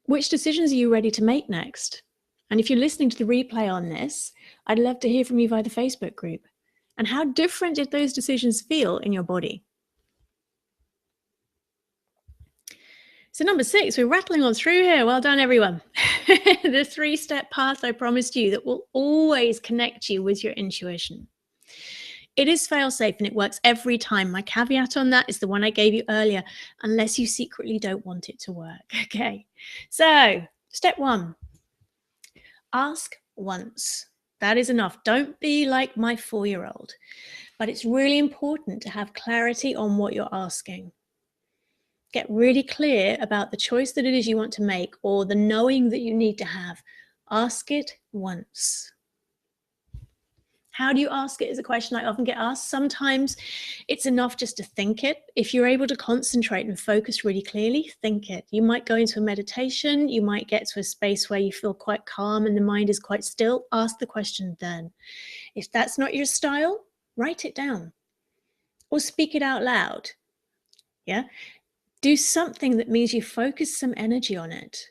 Speaker 1: Which decisions are you ready to make next? And if you're listening to the replay on this, I'd love to hear from you via the Facebook group. And how different did those decisions feel in your body? So number 6, we're rattling on through here. Well done, everyone. The 3-step path I promised you that will always connect you with your intuition. It is fail-safe and it works every time. My caveat on that is the one I gave you earlier, unless you secretly don't want it to work. Okay, so step 1, ask once. That is enough. Don't be like my 4-year-old. But it's really important to have clarity on what you're asking. Get really clear about the choice that it is you want to make, or the knowing that you need to have. Ask it once. How do you ask it is a question I often get asked. Sometimes it's enough just to think it. If you're able to concentrate and focus really clearly, think it. You might go into a meditation. You might get to a space where you feel quite calm and the mind is quite still. Ask the question then. If that's not your style, write it down or speak it out loud. Yeah. Do something that means you focus some energy on it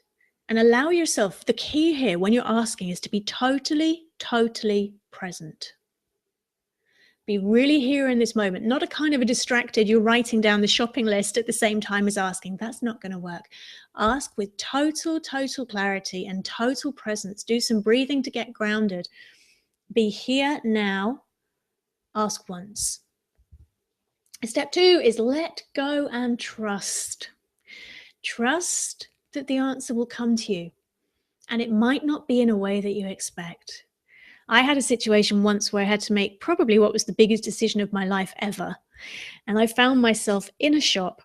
Speaker 1: and allow yourself. The key here when you're asking is to be totally, totally present. Be really here in this moment, not a kind of a distracted, you're writing down the shopping list at the same time as asking. That's not going to work. Ask with total, total clarity and total presence. Do some breathing to get grounded. Be here now. Ask once. Step 2 is let go and trust. Trust that the answer will come to you, and it might not be in a way that you expect. I had a situation once where I had to make probably what was the biggest decision of my life ever. And I found myself in a shop,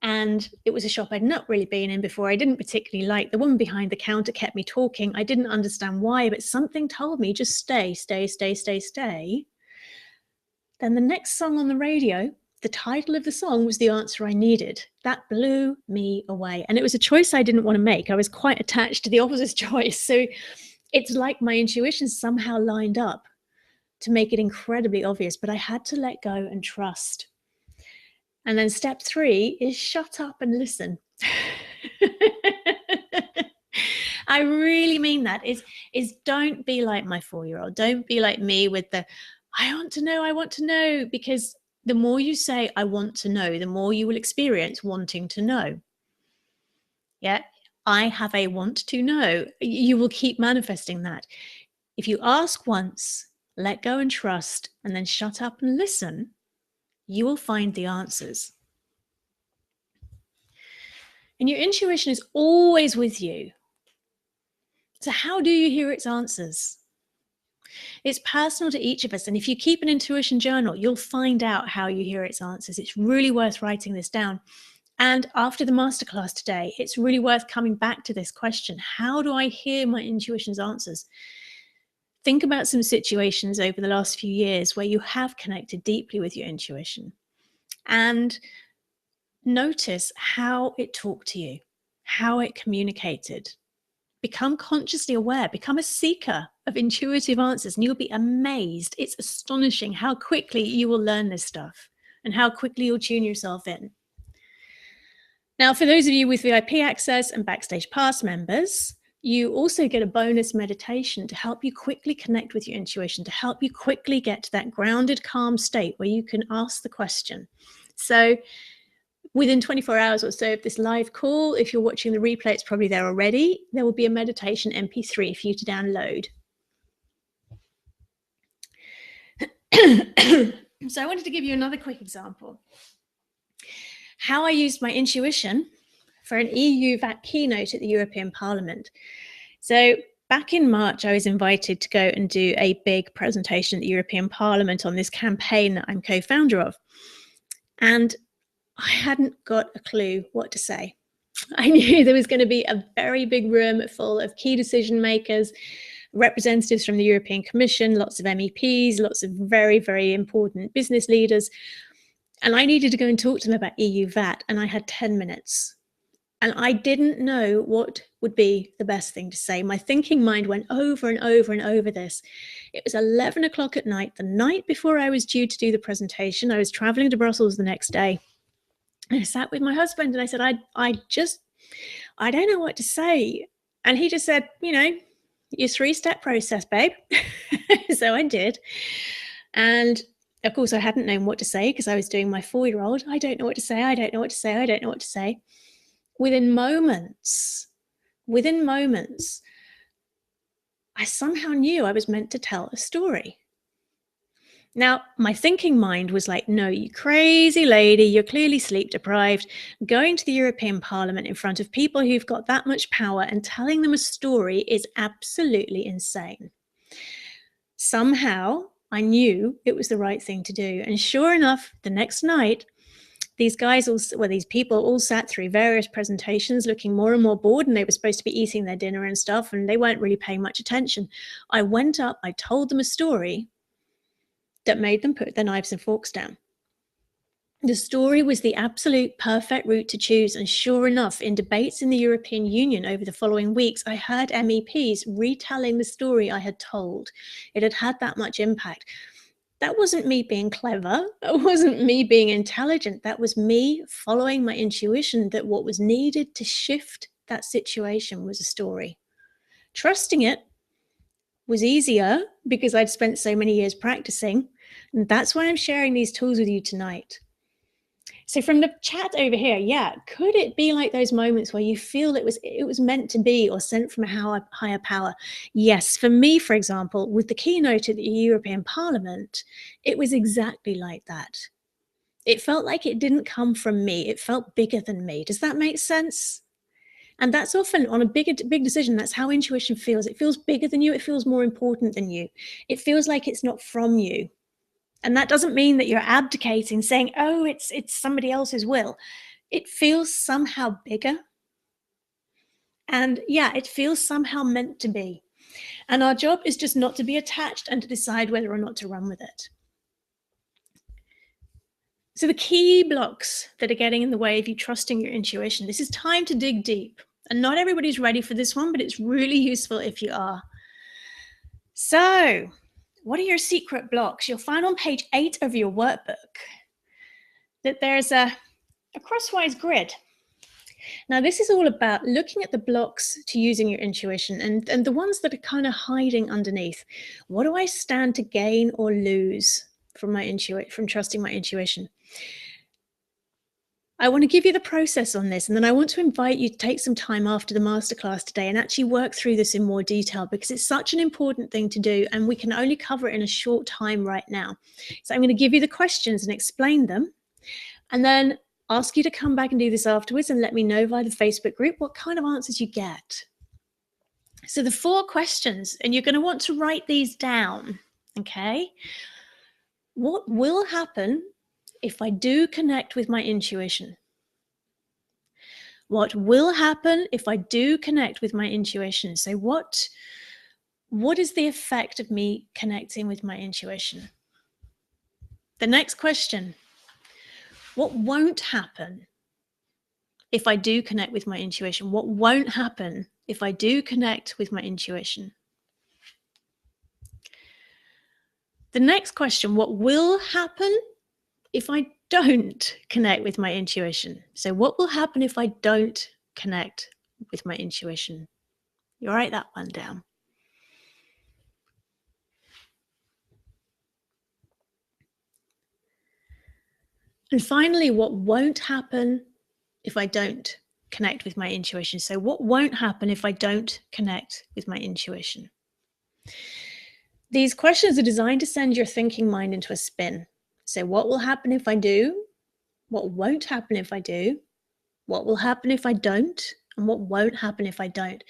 Speaker 1: and it was a shop I'd not really been in before. I didn't particularly like. The woman behind the counter kept me talking. I didn't understand why, but something told me just stay, stay, stay, stay, stay. Then the next song on the radio, the title of the song was the answer I needed. That blew me away. And it was a choice I didn't want to make. I was quite attached to the opposite choice. So it's like my intuition somehow lined up to make it incredibly obvious, but I had to let go and trust. And then step 3 is shut up and listen. I really mean that is don't be like my 4-year-old. Don't be like me with the, I want to know, because the more you say, I want to know, the more you will experience wanting to know. Yeah, I have a want to know. You will keep manifesting that. If you ask once, let go and trust, and then shut up and listen, you will find the answers. And your intuition is always with you. So how do you hear its answers? It's personal to each of us. And if you keep an intuition journal, you'll find out how you hear its answers. It's really worth writing this down. And after the masterclass today, it's really worth coming back to this question. How do I hear my intuition's answers? Think about some situations over the last few years where you have connected deeply with your intuition, and notice how it talked to you, how it communicated. Become consciously aware, become a seeker of intuitive answers, and you'll be amazed. It's astonishing how quickly you will learn this stuff and how quickly you'll tune yourself in. Now, for those of you with VIP access and Backstage Pass members, you also get a bonus meditation to help you quickly connect with your intuition, to help you quickly get to that grounded, calm state where you can ask the question. So within 24 hours or so of this live call, if you're watching the replay, it's probably there already, there will be a meditation MP3 for you to download. So I wanted to give you another quick example. How I used my intuition for an EU VAT keynote at the European Parliament. So back in March, I was invited to go and do a big presentation at the European Parliament on this campaign that I'm co-founder of. And I hadn't got a clue what to say. I knew there was going to be a very big room full of key decision makers, representatives from the European Commission, lots of MEPs, lots of very, very important business leaders. And I needed to go and talk to them about EU VAT, and I had 10 minutes. And I didn't know what would be the best thing to say. My thinking mind went over and over and over this. It was 11 o'clock at night, the night before I was due to do the presentation. I was traveling to Brussels the next day. And I sat with my husband and I said, I don't know what to say. And he just said, your 3-step process, babe. So I did. And of course, I hadn't known what to say because I was doing my 4-year-old. I don't know what to say. I don't know what to say. I don't know what to say. Within moments, I somehow knew I was meant to tell a story. Now, my thinking mind was like, no, you crazy lady, you're clearly sleep deprived. Going to the European Parliament in front of people who've got that much power and telling them a story is absolutely insane. Somehow, I knew it was the right thing to do. And sure enough, the next night, these people all sat through various presentations looking more and more bored, and they were supposed to be eating their dinner and stuff, and they weren't really paying much attention. I went up, I told them a story that made them put their knives and forks down. The story was the absolute perfect route to choose, and sure enough, in debates in the European Union over the following weeks, I heard MEPs retelling the story I had told. It had had that much impact. That wasn't me being clever. That wasn't me being intelligent. That was me following my intuition that what was needed to shift that situation was a story. Trusting it was easier because I'd spent so many years practicing. And that's why I'm sharing these tools with you tonight. So from the chat over here, could it be like those moments where you feel it was meant to be or sent from a higher power? Yes, for me, for example, with the keynote at the European Parliament, it was exactly like that. It felt like it didn't come from me. It felt bigger than me. Does that make sense? And that's often on a big decision. That's how intuition feels. It feels bigger than you. It feels more important than you. It feels like it's not from you. And that doesn't mean that you're abdicating, saying, oh, it's somebody else's will. It feels somehow bigger. And it feels somehow meant to be. And our job is just not to be attached and to decide whether or not to run with it. So the key blocks that are getting in the way of you trusting your intuition, this is time to dig deep. And not everybody's ready for this one, but it's really useful if you are. So, what are your secret blocks? You'll find on page 8 of your workbook that there's a crosswise grid. Now, this is all about looking at the blocks to using your intuition and the ones that are kind of hiding underneath. What do I stand to gain or lose from trusting my intuition? I want to give you the process on this, and then I want to invite you to take some time after the masterclass today and actually work through this in more detail, because it's such an important thing to do and we can only cover it in a short time right now. So I'm going to give you the questions and explain them, and then ask you to come back and do this afterwards and let me know via the Facebook group what kind of answers you get. So the 4 questions, and you're going to want to write these down, okay? What will happen if I do connect with my intuition? What will happen if I do connect with my intuition? So what is the effect of me connecting with my intuition? The next question, what won't happen if I do connect with my intuition? What won't happen if I do connect with my intuition? The next question, what will happen if I don't connect with my intuition? So what will happen if I don't connect with my intuition? You write that one down. And finally, what won't happen if I don't connect with my intuition? So what won't happen if I don't connect with my intuition? These questions are designed to send your thinking mind into a spin. So what will happen if I do? What won't happen if I do? What will happen if I don't? And what won't happen if I don't?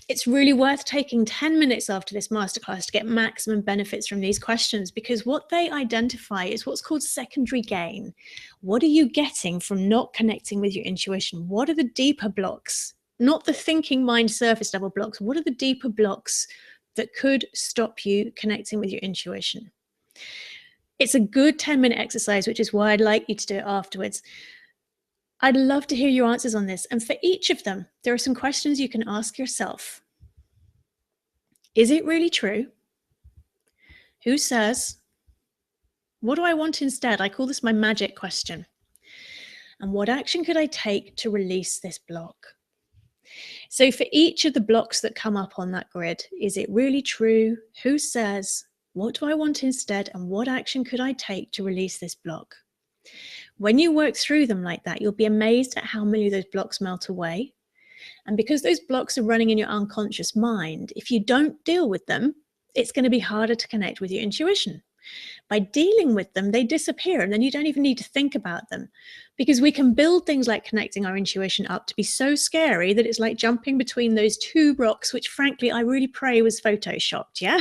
Speaker 1: It's really worth taking 10 minutes after this masterclass to get maximum benefits from these questions, because what they identify is what's called secondary gain. What are you getting from not connecting with your intuition? What are the deeper blocks? Not the thinking mind surface level blocks. What are the deeper blocks that could stop you connecting with your intuition? It's a good 10-minute exercise, which is why I'd like you to do it afterwards. I'd love to hear your answers on this. And for each of them, there are some questions you can ask yourself. Is it really true? Who says? What do I want instead? I call this my magic question. And what action could I take to release this block? So for each of the blocks that come up on that grid, is it really true? Who says? What do I want instead? And what action could I take to release this block? When you work through them like that, you'll be amazed at how many of those blocks melt away. And because those blocks are running in your unconscious mind, if you don't deal with them, it's going to be harder to connect with your intuition. By dealing with them, they disappear, and then you don't even need to think about them, because we can build things like connecting our intuition up to be so scary that it's like jumping between those two rocks, which frankly, I really pray was photoshopped, yeah?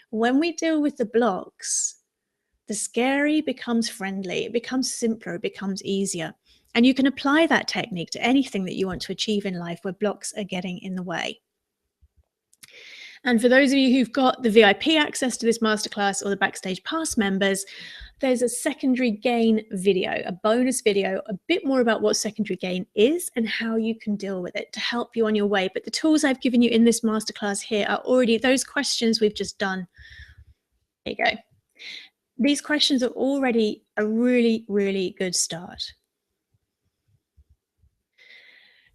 Speaker 1: When we deal with the blocks, the scary becomes friendly, it becomes simpler, it becomes easier. And you can apply that technique to anything that you want to achieve in life where blocks are getting in the way. And for those of you who've got the VIP access to this masterclass or the Backstage Pass members, there's a secondary gain video, a bonus video, a bit more about what secondary gain is and how you can deal with it to help you on your way. But the tools I've given you in this masterclass here are already those questions we've just done. There you go. These questions are already a really, really good start.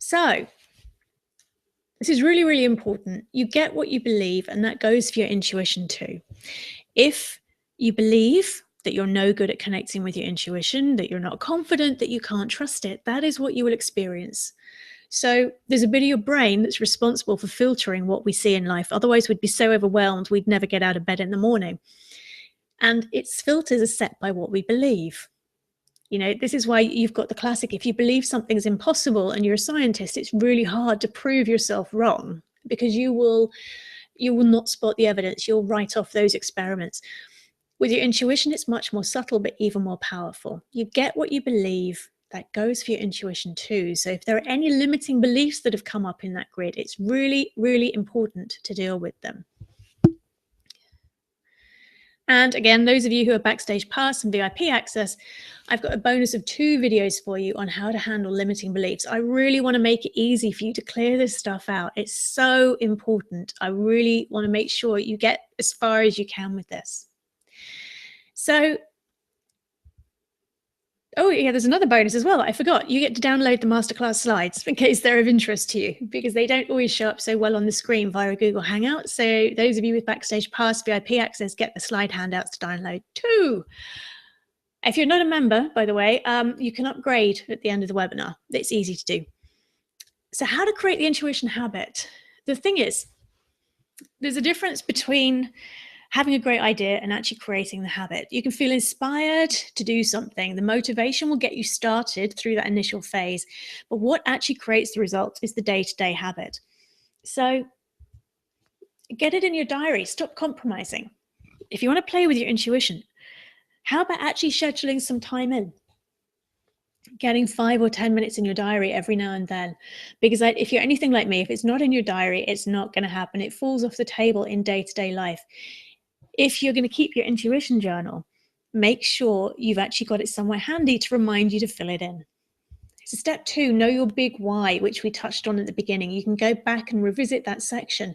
Speaker 1: So this is really, really important. You get what you believe, and that goes for your intuition too. If you believe that you're no good at connecting with your intuition, that you're not confident, that you can't trust it, that is what you will experience. So there's a bit of your brain that's responsible for filtering what we see in life. Otherwise, we'd be so overwhelmed, we'd never get out of bed in the morning. And its filters are set by what we believe. You know, this is why you've got the classic, if you believe something's impossible and you're a scientist, it's really hard to prove yourself wrong, because you will not spot the evidence. You'll write off those experiments. With your intuition, it's much more subtle, but even more powerful. You get what you believe. That goes for your intuition too. So if there are any limiting beliefs that have come up in that grid, it's really, really important to deal with them. And again, those of you who are Backstage Pass and VIP access, I've got a bonus of 2 videos for you on how to handle limiting beliefs. I really want to make it easy for you to clear this stuff out. It's so important. I really want to make sure you get as far as you can with this. So, oh yeah, there's another bonus as well. I forgot. You get to download the masterclass slides in case they're of interest to you, because they don't always show up so well on the screen via Google Hangout. So those of you with Backstage Pass VIP access get the slide handouts to download too. If you're not a member, by the way, you can upgrade at the end of the webinar. It's easy to do. So how to create the intuition habit? The thing is, there's a difference between having a great idea and actually creating the habit. You can feel inspired to do something. The motivation will get you started through that initial phase. But what actually creates the result is the day-to-day habit. So get it in your diary. Stop compromising. If you want to play with your intuition, how about actually scheduling some time in? Getting 5 or 10 minutes in your diary every now and then. Because if you're anything like me, if it's not in your diary, it's not going to happen. It falls off the table in day-to-day life. If you're going to keep your intuition journal, make sure you've actually got it somewhere handy to remind you to fill it in. So step 2, know your big why, which we touched on at the beginning. You can go back and revisit that section.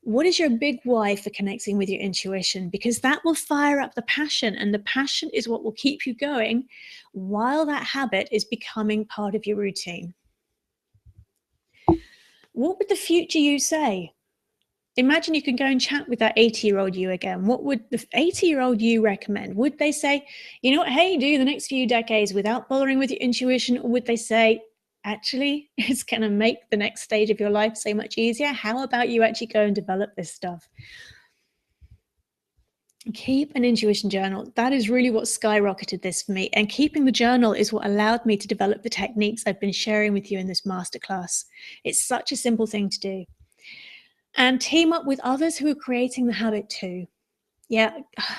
Speaker 1: What is your big why for connecting with your intuition? Because that will fire up the passion, and the passion is what will keep you going while that habit is becoming part of your routine. What would the future you say? Imagine you can go and chat with that 80-year-old you again. What would the 80-year-old you recommend? Would they say, you know what, hey, do the next few decades without bothering with your intuition? Or would they say, actually, it's going to make the next stage of your life so much easier? How about you actually go and develop this stuff? Keep an intuition journal. That is really what skyrocketed this for me. And keeping the journal is what allowed me to develop the techniques I've been sharing with you in this masterclass. It's such a simple thing to do. And team up with others who are creating the habit too. Yeah,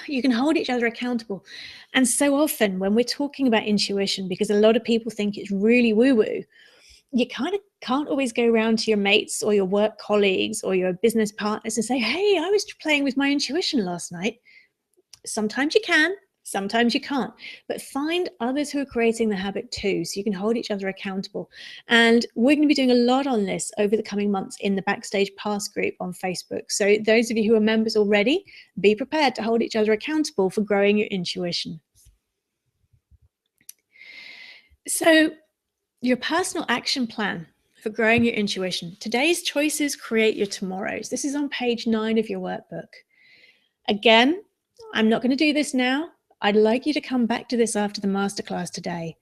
Speaker 1: you can hold each other accountable. And so often when we're talking about intuition, because a lot of people think it's really woo-woo, you kind of can't always go around to your mates or your work colleagues or your business partners and say, hey, I was playing with my intuition last night. Sometimes you can, sometimes you can't, but find others who are creating the habit too, so you can hold each other accountable. And we're going to be doing a lot on this over the coming months in the Backstage Pass group on Facebook. So those of you who are members already, be prepared to hold each other accountable for growing your intuition. So Your personal action plan for growing your intuition. Today's choices create your tomorrows. This is on page 9 of your workbook. Again, I'm not going to do this now. I'd like you to come back to this after the masterclass today.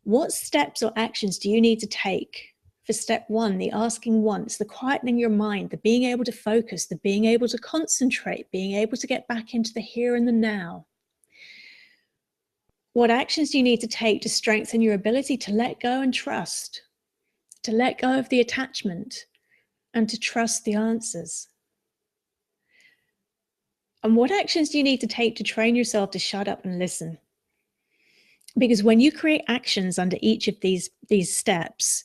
Speaker 1: What steps or actions do you need to take for step 1, the asking once, the quietening your mind, the being able to focus, the being able to concentrate, being able to get back into the here and the now? What actions do you need to take to strengthen your ability to let go and trust, to let go of the attachment, and to trust the answers? And what actions do you need to take to train yourself to shut up and listen? Because when you create actions under each of these steps,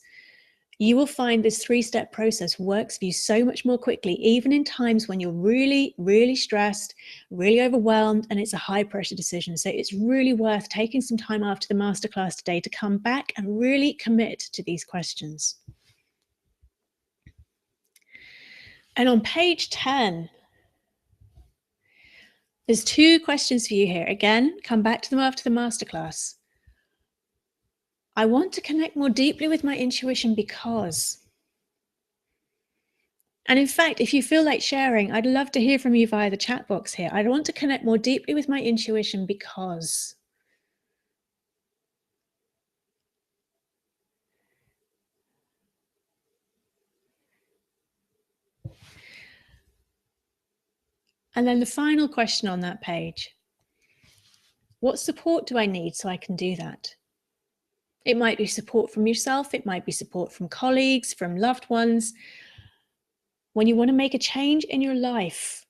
Speaker 1: you will find this 3-step process works for you so much more quickly, even in times when you're really, really stressed, really overwhelmed, and it's a high pressure decision. So it's really worth taking some time after the masterclass today to come back and really commit to these questions. And on page 10, there's 2 questions for you here. Again, come back to them after the masterclass. I want to connect more deeply with my intuition because. And in fact, if you feel like sharing, I'd love to hear from you via the chat box here. I want to connect more deeply with my intuition because. And then the final question on that page. What support do I need so I can do that? It might be support from yourself. It might be support from colleagues, from loved ones. When you want to make a change in your life,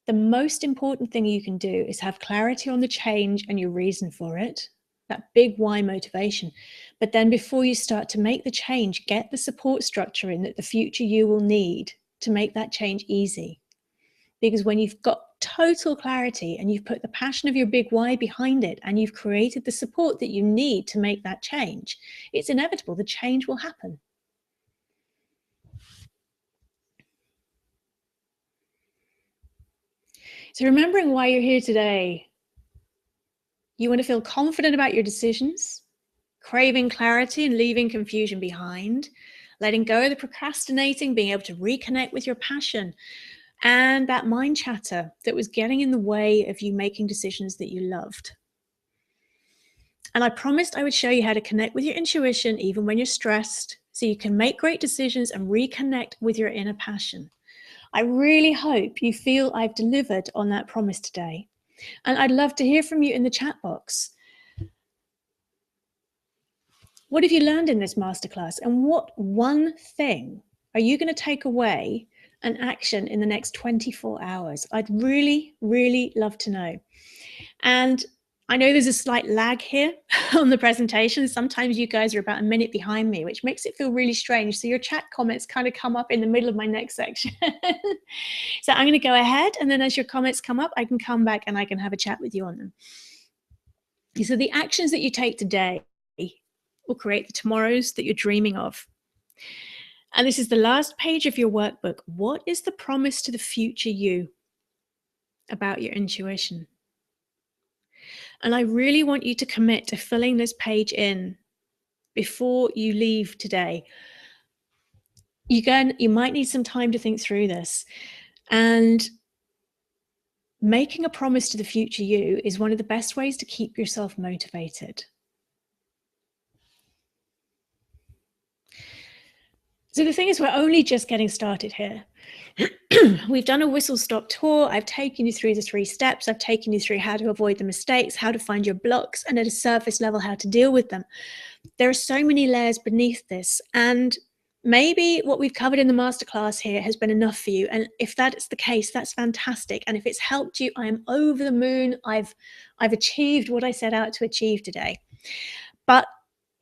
Speaker 1: the most important thing you can do is have clarity on the change and your reason for it, that big why motivation. But then before you start to make the change, get the support structure in that the future you will need to make that change easy. Because when you've got total clarity and you've put the passion of your big why behind it and you've created the support that you need to make that change, it's inevitable. The change will happen. So remembering why you're here today, you want to feel confident about your decisions, craving clarity and leaving confusion behind, letting go of the procrastinating, being able to reconnect with your passion, and that mind chatter that was getting in the way of you making decisions that you loved. And I promised I would show you how to connect with your intuition even when you're stressed, so you can make great decisions and reconnect with your inner passion. I really hope you feel I've delivered on that promise today. And I'd love to hear from you in the chat box. What have you learned in this masterclass? And what one thing are you going to take away and action in the next 24 hours? I'd really, really love to know. And I know there's a slight lag here on the presentation. Sometimes you guys are about a minute behind me, which makes it feel really strange. So your chat comments kind of come up in the middle of my next section. So I'm going to go ahead, and then as your comments come up, I can come back and I can have a chat with you on them. So the actions that you take today will create the tomorrows that you're dreaming of. And this is the last page of your workbook. What is the promise to the future you about your intuition? And I really want you to commit to filling this page in before you leave today. You might need some time to think through this. And making a promise to the future you is one of the best ways to keep yourself motivated. So the thing is, we're only just getting started here. We've done a whistle-stop tour. I've taken you through the 3 steps. I've taken you through how to avoid the mistakes, how to find your blocks, and at a surface level, how to deal with them. There are so many layers beneath this. And maybe what we've covered in the masterclass here has been enough for you. And if that's the case, that's fantastic. And if it's helped you, I am over the moon. I've achieved what I set out to achieve today. But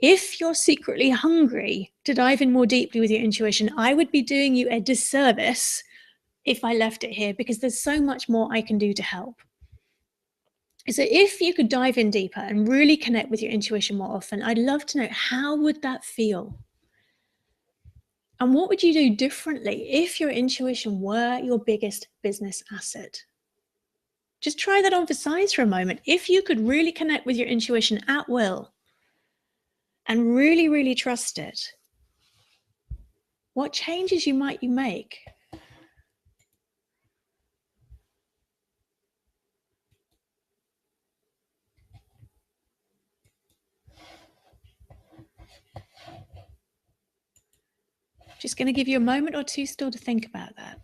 Speaker 1: if you're secretly hungry to dive in more deeply with your intuition, I would be doing you a disservice if I left it here, because there's so much more I can do to help. So if you could dive in deeper and really connect with your intuition more often, I'd love to know, how would that feel? And what would you do differently if your intuition were your biggest business asset? Just try that on for size for a moment. If you could really connect with your intuition at will, and really, really trust it, what changes might you make? Just going to give you a moment or two still to think about that.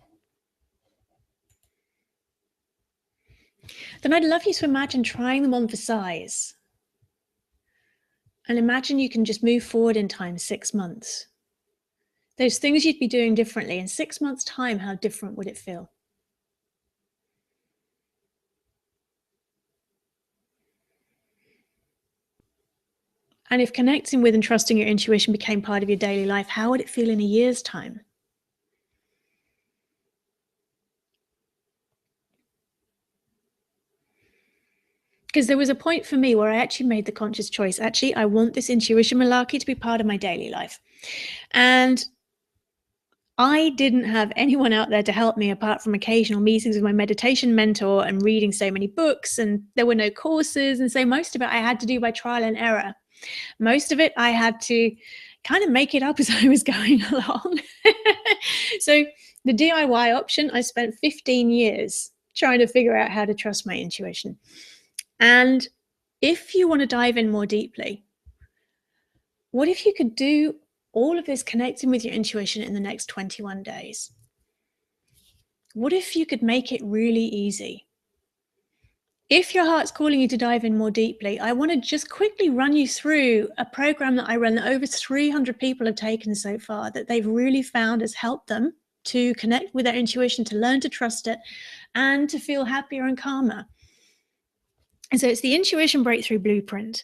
Speaker 1: Then I'd love you to imagine trying them on for size. And imagine you can just move forward in time 6 months. Those things you'd be doing differently in 6 months' time, how different would it feel? And if connecting with and trusting your intuition became part of your daily life, how would it feel in a year's time? Because there was a point for me where I actually made the conscious choice. Actually, I want this intuition malarkey to be part of my daily life. And I didn't have anyone out there to help me apart from occasional meetings with my meditation mentor and reading so many books. And there were no courses. And so most of it I had to do by trial and error. Most of it I had to kind of make it up as I was going along. So the DIY option, I spent 15 years trying to figure out how to trust my intuition. And if you want to dive in more deeply, what if you could do all of this connecting with your intuition in the next 21 days? What if you could make it really easy? If your heart's calling you to dive in more deeply, I want to just quickly run you through a program that I run that over 300 people have taken so far that they've really found has helped them to connect with their intuition, to learn to trust it, and to feel happier and calmer. And so it's the Intuition Breakthrough Blueprint.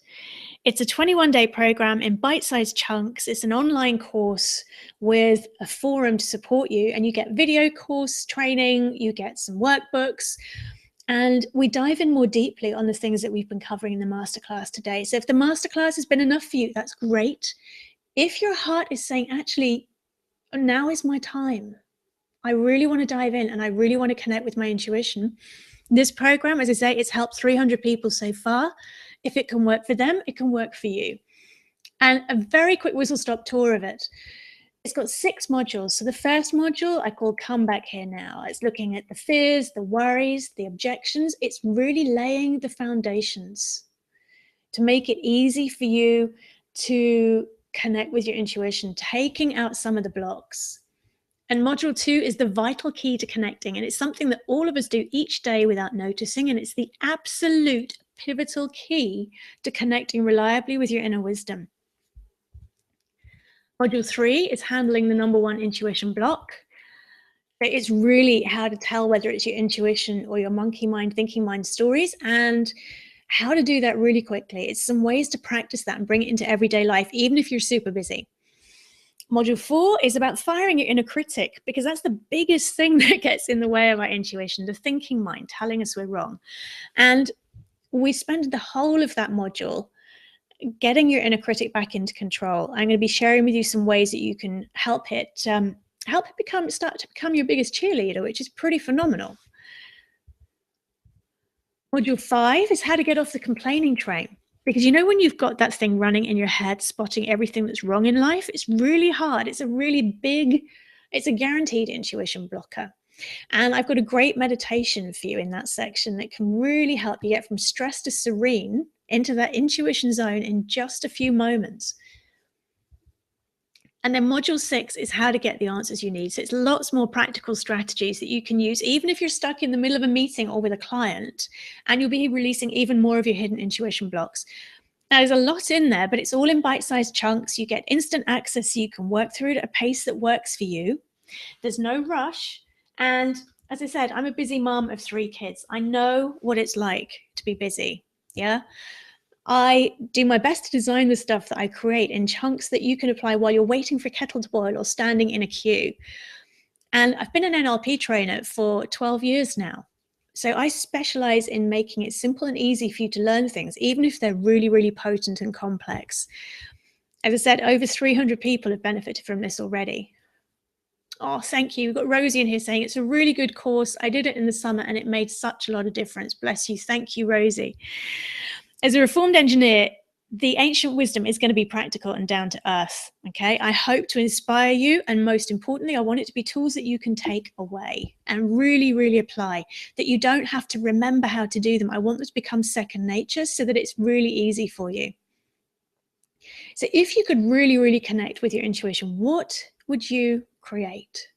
Speaker 1: It's a 21-day program in bite-sized chunks. It's an online course with a forum to support you, and you get video course training, you get some workbooks, and we dive in more deeply on the things that we've been covering in the masterclass today. So if the masterclass has been enough for you, that's great. If your heart is saying, actually, now is my time, I really want to dive in and I really want to connect with my intuition, this program, as I say, it's helped 300 people so far. If it can work for them, it can work for you. And a very quick whistle-stop tour of it. It's got 6 modules. So the first module I call Come Back Here Now. It's looking at the fears, the worries, the objections. It's really laying the foundations to make it easy for you to connect with your intuition, taking out some of the blocks. And module 2 is the vital key to connecting. And it's something that all of us do each day without noticing. And it's the absolute pivotal key to connecting reliably with your inner wisdom. Module 3 is handling the number 1 intuition block. It's really how to tell whether it's your intuition or your monkey mind, thinking mind stories, and how to do that really quickly. It's some ways to practice that and bring it into everyday life, even if you're super busy. Module 4 is about firing your inner critic, because that's the biggest thing that gets in the way of our intuition, the thinking mind telling us we're wrong. And we spend the whole of that module getting your inner critic back into control. I'm going to be sharing with you some ways that you can help it start to become your biggest cheerleader, which is pretty phenomenal. Module 5 is how to get off the complaining train. Because you know when you've got that thing running in your head, spotting everything that's wrong in life, it's really hard. It's a guaranteed intuition blocker. And I've got a great meditation for you in that section that can really help you get from stress to serene into that intuition zone in just a few moments. And then module 6 is how to get the answers you need. So it's lots more practical strategies that you can use, even if you're stuck in the middle of a meeting or with a client, and you'll be releasing even more of your hidden intuition blocks. Now, there's a lot in there, but it's all in bite-sized chunks. You get instant access so you can work through it at a pace that works for you. There's no rush. And as I said, I'm a busy mom of 3 kids. I know what it's like to be busy. Yeah. I do my best to design the stuff that I create in chunks that you can apply while you're waiting for a kettle to boil or standing in a queue. And I've been an NLP trainer for 12 years now. So I specialize in making it simple and easy for you to learn things, even if they're really, really potent and complex. As I said, over 300 people have benefited from this already. Oh, thank you. We've got Rosie in here saying it's a really good course. I did it in the summer and it made such a lot of difference. Bless you. Thank you, Rosie. As a reformed engineer, The ancient wisdom is going to be practical and down to earth. Okay. I hope to inspire you. And most importantly, I want it to be tools that you can take away and really, really apply, that you don't have to remember how to do them. I want them to become second nature so that it's really easy for you. So if you could really, really connect with your intuition, what would you create?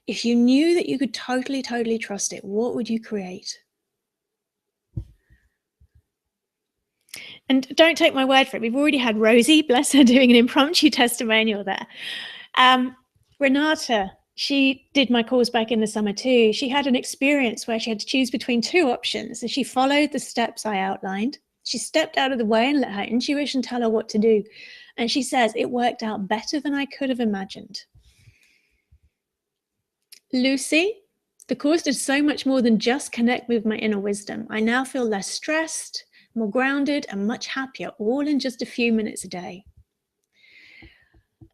Speaker 1: If you knew that you could totally, totally trust it, what would you create? And don't take my word for it. We've already had Rosie, bless her, doing an impromptu testimonial there. Renata, she did my course back in the summer too. She had an experience where she had to choose between two options, and she followed the steps I outlined. She stepped out of the way and let her intuition tell her what to do. And she says, it worked out better than I could have imagined. Lucy, the course did so much more than just connect with my inner wisdom. I now feel less stressed, more grounded, and much happier, all in just a few minutes a day.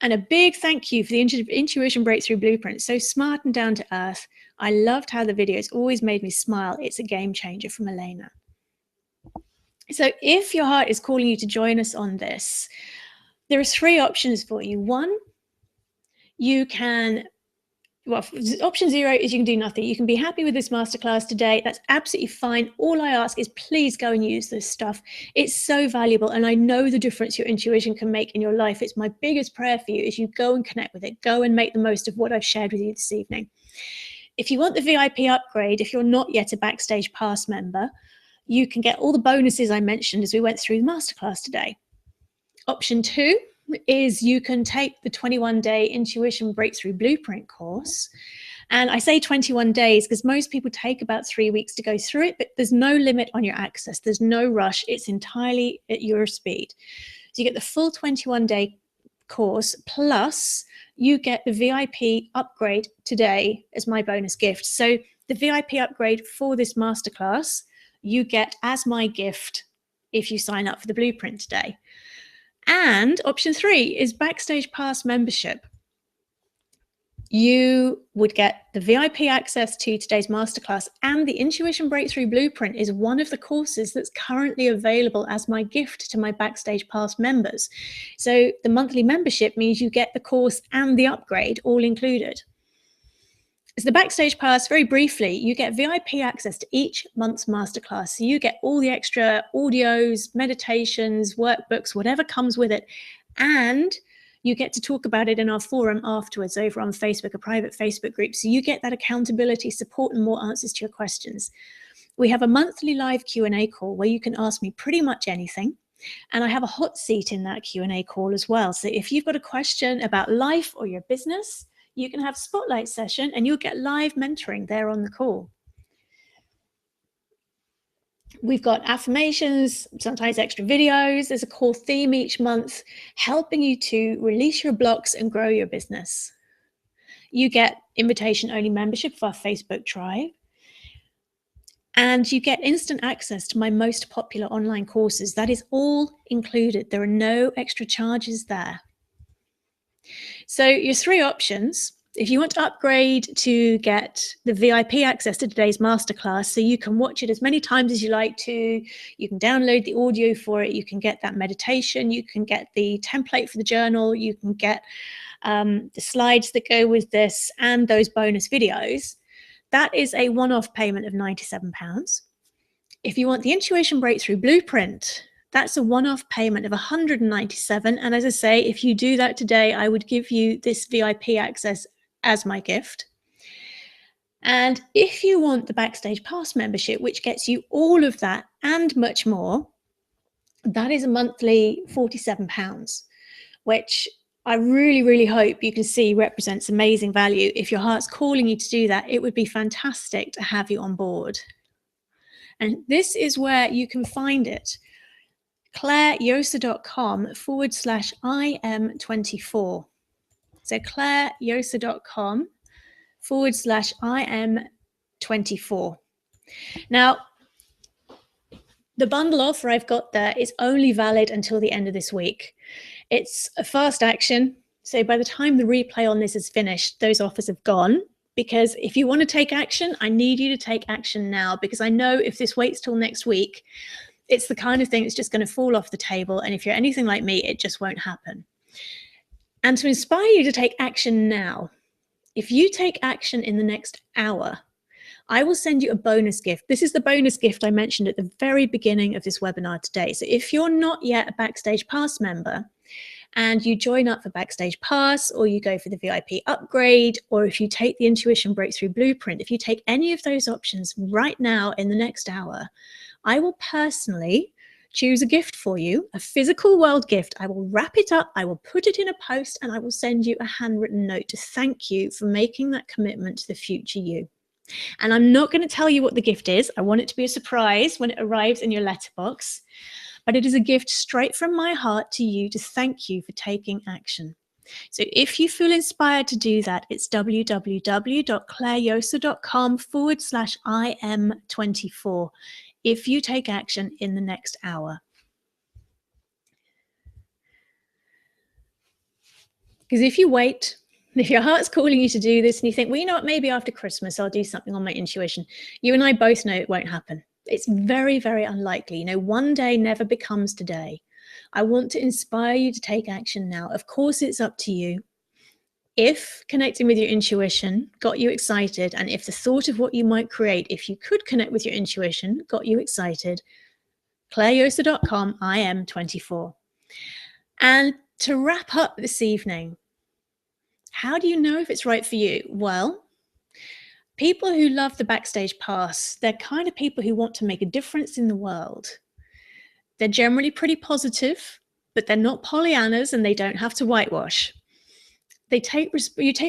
Speaker 1: And a big thank you for the Intuition Breakthrough Blueprint. So smart and down to earth. I loved how the videos always made me smile. It's a game changer, from Elena. So if your heart is calling you to join us on this, there are three options for you. One, you can, well, option 0 is you can do nothing. You can be happy with this masterclass today. That's absolutely fine. All I ask is please go and use this stuff. It's so valuable. And I know the difference your intuition can make in your life. It's my biggest prayer for you is you go and connect with it. Go and make the most of what I've shared with you this evening. If you want the VIP upgrade, if you're not yet a Backstage Pass member, you can get all the bonuses I mentioned as we went through the masterclass today. Option 2 is you can take the 21-day Intuition Breakthrough Blueprint course. And I say 21 days because most people take about 3 weeks to go through it, but there's no limit on your access. There's no rush. It's entirely at your speed. So you get the full 21-day course, plus you get the VIP upgrade today as my bonus gift. So the VIP upgrade for this masterclass, you get as my gift if you sign up for the blueprint today. And option 3 is Backstage Pass membership. You would get the VIP access to today's masterclass, and the Intuition Breakthrough Blueprint is one of the courses that's currently available as my gift to my Backstage Pass members. So the monthly membership means you get the course and the upgrade all included. So the Backstage Pass, very briefly, you get VIP access to each month's masterclass. So you get all the extra audios, meditations, workbooks, whatever comes with it. And you get to talk about it in our forum afterwards over on Facebook, a private Facebook group. So you get that accountability, support, and more answers to your questions. We have a monthly live Q&A call where you can ask me pretty much anything. And I have a hot seat in that Q&A call as well. So if you've got a question about life or your business, you can have a spotlight session and you'll get live mentoring there on the call. We've got affirmations, sometimes extra videos. There's a core theme each month, helping you to release your blocks and grow your business. You get invitation-only membership of our Facebook tribe. And you get instant access to my most popular online courses. That is all included. There are no extra charges there. So your three options, if you want to upgrade to get the VIP access to today's masterclass, so you can watch it as many times as you like to, you can download the audio for it, you can get that meditation, you can get the template for the journal, you can get the slides that go with this and those bonus videos. That is a one-off payment of £97. If you want the Intuition Breakthrough Blueprint, that's a one-off payment of $197. And as I say, if you do that today, I would give you this VIP access as my gift. And if you want the Backstage Pass membership, which gets you all of that and much more, that is a monthly £47, which I really, really hope you can see represents amazing value. If your heart's calling you to do that, it would be fantastic to have you on board. And this is where you can find it. clareyosa.com/IM24. So clareyosa.com/IM24. Now, the bundle offer I've got there is only valid until the end of this week. It's a fast action. So by the time the replay on this is finished, those offers have gone. Because if you want to take action, I need you to take action now, because I know if this waits till next week, It's the kind of thing that's just going to fall off the table. And if you're anything like me, it just won't happen. And to inspire you to take action now, if you take action in the next hour, I will send you a bonus gift. This is the bonus gift I mentioned at the very beginning of this webinar today. So if you're not yet a Backstage Pass member and you join up for Backstage Pass, or you go for the VIP upgrade, or if you take the Intuition Breakthrough Blueprint, if you take any of those options right now in the next hour, I will personally choose a gift for you, a physical world gift. I will wrap it up, I will put it in a post, and I will send you a handwritten note to thank you for making that commitment to the future you. And I'm not going to tell you what the gift is. I want it to be a surprise when it arrives in your letterbox. But it is a gift straight from my heart to you to thank you for taking action. So if you feel inspired to do that, it's www.clareyosa.com/IM24 if you take action in the next hour. Because if you wait, if your heart's calling you to do this and you think, well, you know what, maybe after Christmas I'll do something on my intuition, you and I both know it won't happen. It's very, very unlikely. You know, one day never becomes today. I want to inspire you to take action now. Of course, it's up to you. If connecting with your intuition got you excited, and if the thought of what you might create if you could connect with your intuition got you excited, clareyosa.com/IM24. And to wrap up this evening, how do you know if it's right for you? Well, people who love the Backstage Pass, they're kind of people who want to make a difference in the world. They're generally pretty positive, but they're not Pollyannas and they don't have to whitewash. You take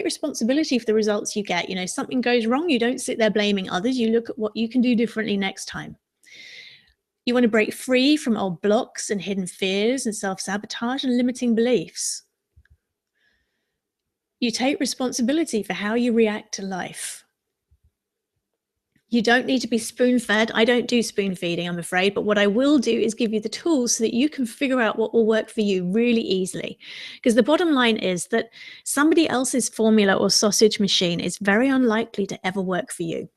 Speaker 1: responsibility for the results you get. You know, something goes wrong, you don't sit there blaming others. You look at what you can do differently next time. You want to break free from old blocks and hidden fears and self-sabotage and limiting beliefs. You take responsibility for how you react to life. You don't need to be spoon-fed. I don't do spoon feeding, I'm afraid, but what I will do is give you the tools so that you can figure out what will work for you really easily. Because the bottom line is that somebody else's formula or sausage machine is very unlikely to ever work for you.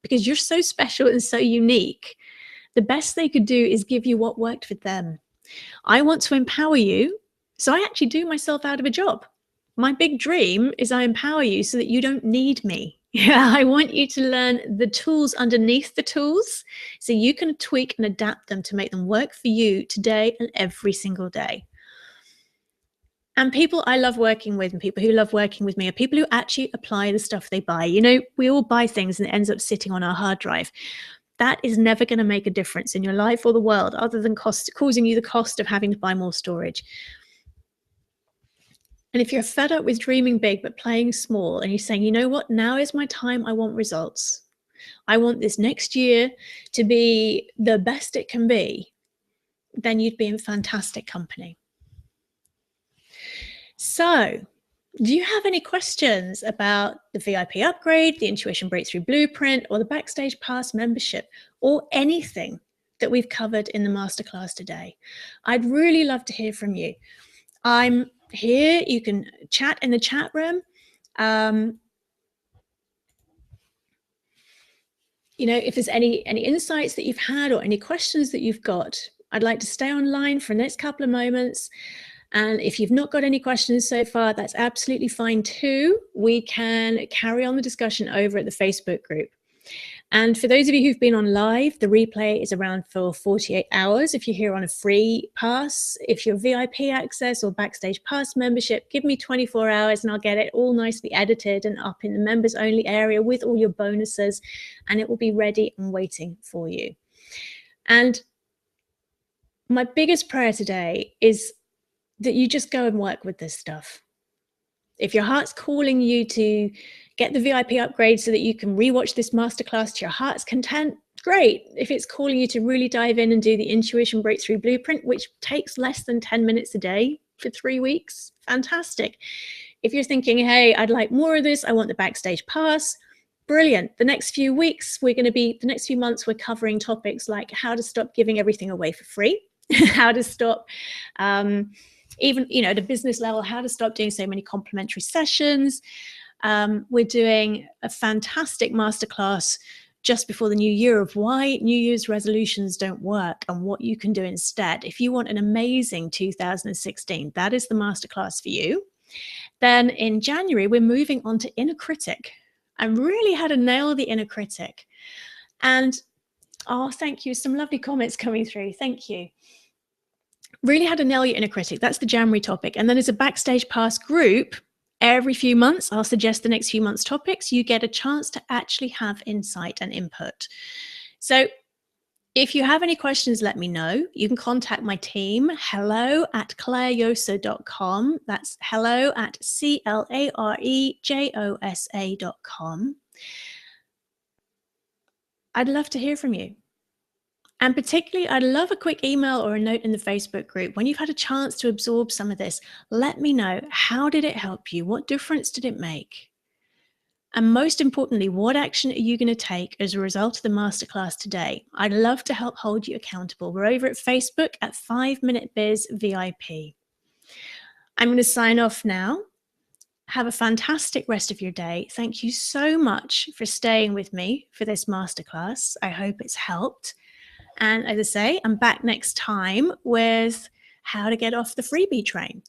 Speaker 1: Because you're so special and so unique. The best they could do is give you what worked for them. I want to empower you, so I actually do myself out of a job. My big dream is I empower you so that you don't need me. Yeah, I want you to learn the tools underneath the tools so you can tweak and adapt them to make them work for you today and every single day. And people I love working with and people who love working with me are people who actually apply the stuff they buy. You know, we all buy things and it ends up sitting on our hard drive. That is never going to make a difference in your life or the world other than causing you the cost of having to buy more storage. And if you're fed up with dreaming big but playing small and you're saying, you know what, now is my time, I want results. I want this next year to be the best it can be, then you'd be in fantastic company. So, do you have any questions about the VIP upgrade, the Intuition Breakthrough Blueprint, or the Backstage Pass membership, or anything that we've covered in the masterclass today? I'd really love to hear from you. I'm here. You can chat in the chat room. You know, if there's any insights that you've had or any questions that you've got, I'd like to stay online for the next couple of moments. And if you've not got any questions so far, that's absolutely fine too. We can carry on the discussion over at the Facebook group. And for those of you who've been on live, the replay is around for 48 hours. If you're here on a free pass, if you're VIP access or Backstage Pass membership, give me 24 hours and I'll get it all nicely edited and up in the members only area with all your bonuses, and it will be ready and waiting for you. And my biggest prayer today is that you just go and work with this stuff. If your heart's calling you to get the VIP upgrade so that you can rewatch this masterclass to your heart's content, great. If it's calling you to really dive in and do the Intuition Breakthrough Blueprint, which takes less than 10 minutes a day for 3 weeks, fantastic. If you're thinking, hey, I'd like more of this, I want the Backstage Pass, brilliant. The next few weeks, the next few months, we're covering topics like how to stop giving everything away for free, how to stop, even, you know, at a business level, how to stop doing so many complimentary sessions. We're doing a fantastic masterclass just before the new year of why New Year's resolutions don't work and what you can do instead. If you want an amazing 2016, that is the masterclass for you. Then in January, we're moving on to inner critic and really how to nail the inner critic. And oh, thank you. Some lovely comments coming through. Thank you. Really how to nail your inner critic. That's the January topic. And then as a Backstage Pass group, every few months, I'll suggest the next few months' topics. You get a chance to actually have insight and input. So if you have any questions, let me know. You can contact my team, hello@clarejosa.com. That's hello@clarejosa.com. I'd love to hear from you. And particularly, I'd love a quick email or a note in the Facebook group. When you've had a chance to absorb some of this, let me know, how did it help you? What difference did it make? And most importantly, what action are you going to take as a result of the masterclass today? I'd love to help hold you accountable. We're over at Facebook at 5 Minute Biz VIP. I'm going to sign off now. Have a fantastic rest of your day. Thank you so much for staying with me for this masterclass. I hope it's helped. And as I say, I'm back next time with how to get off the freebie train.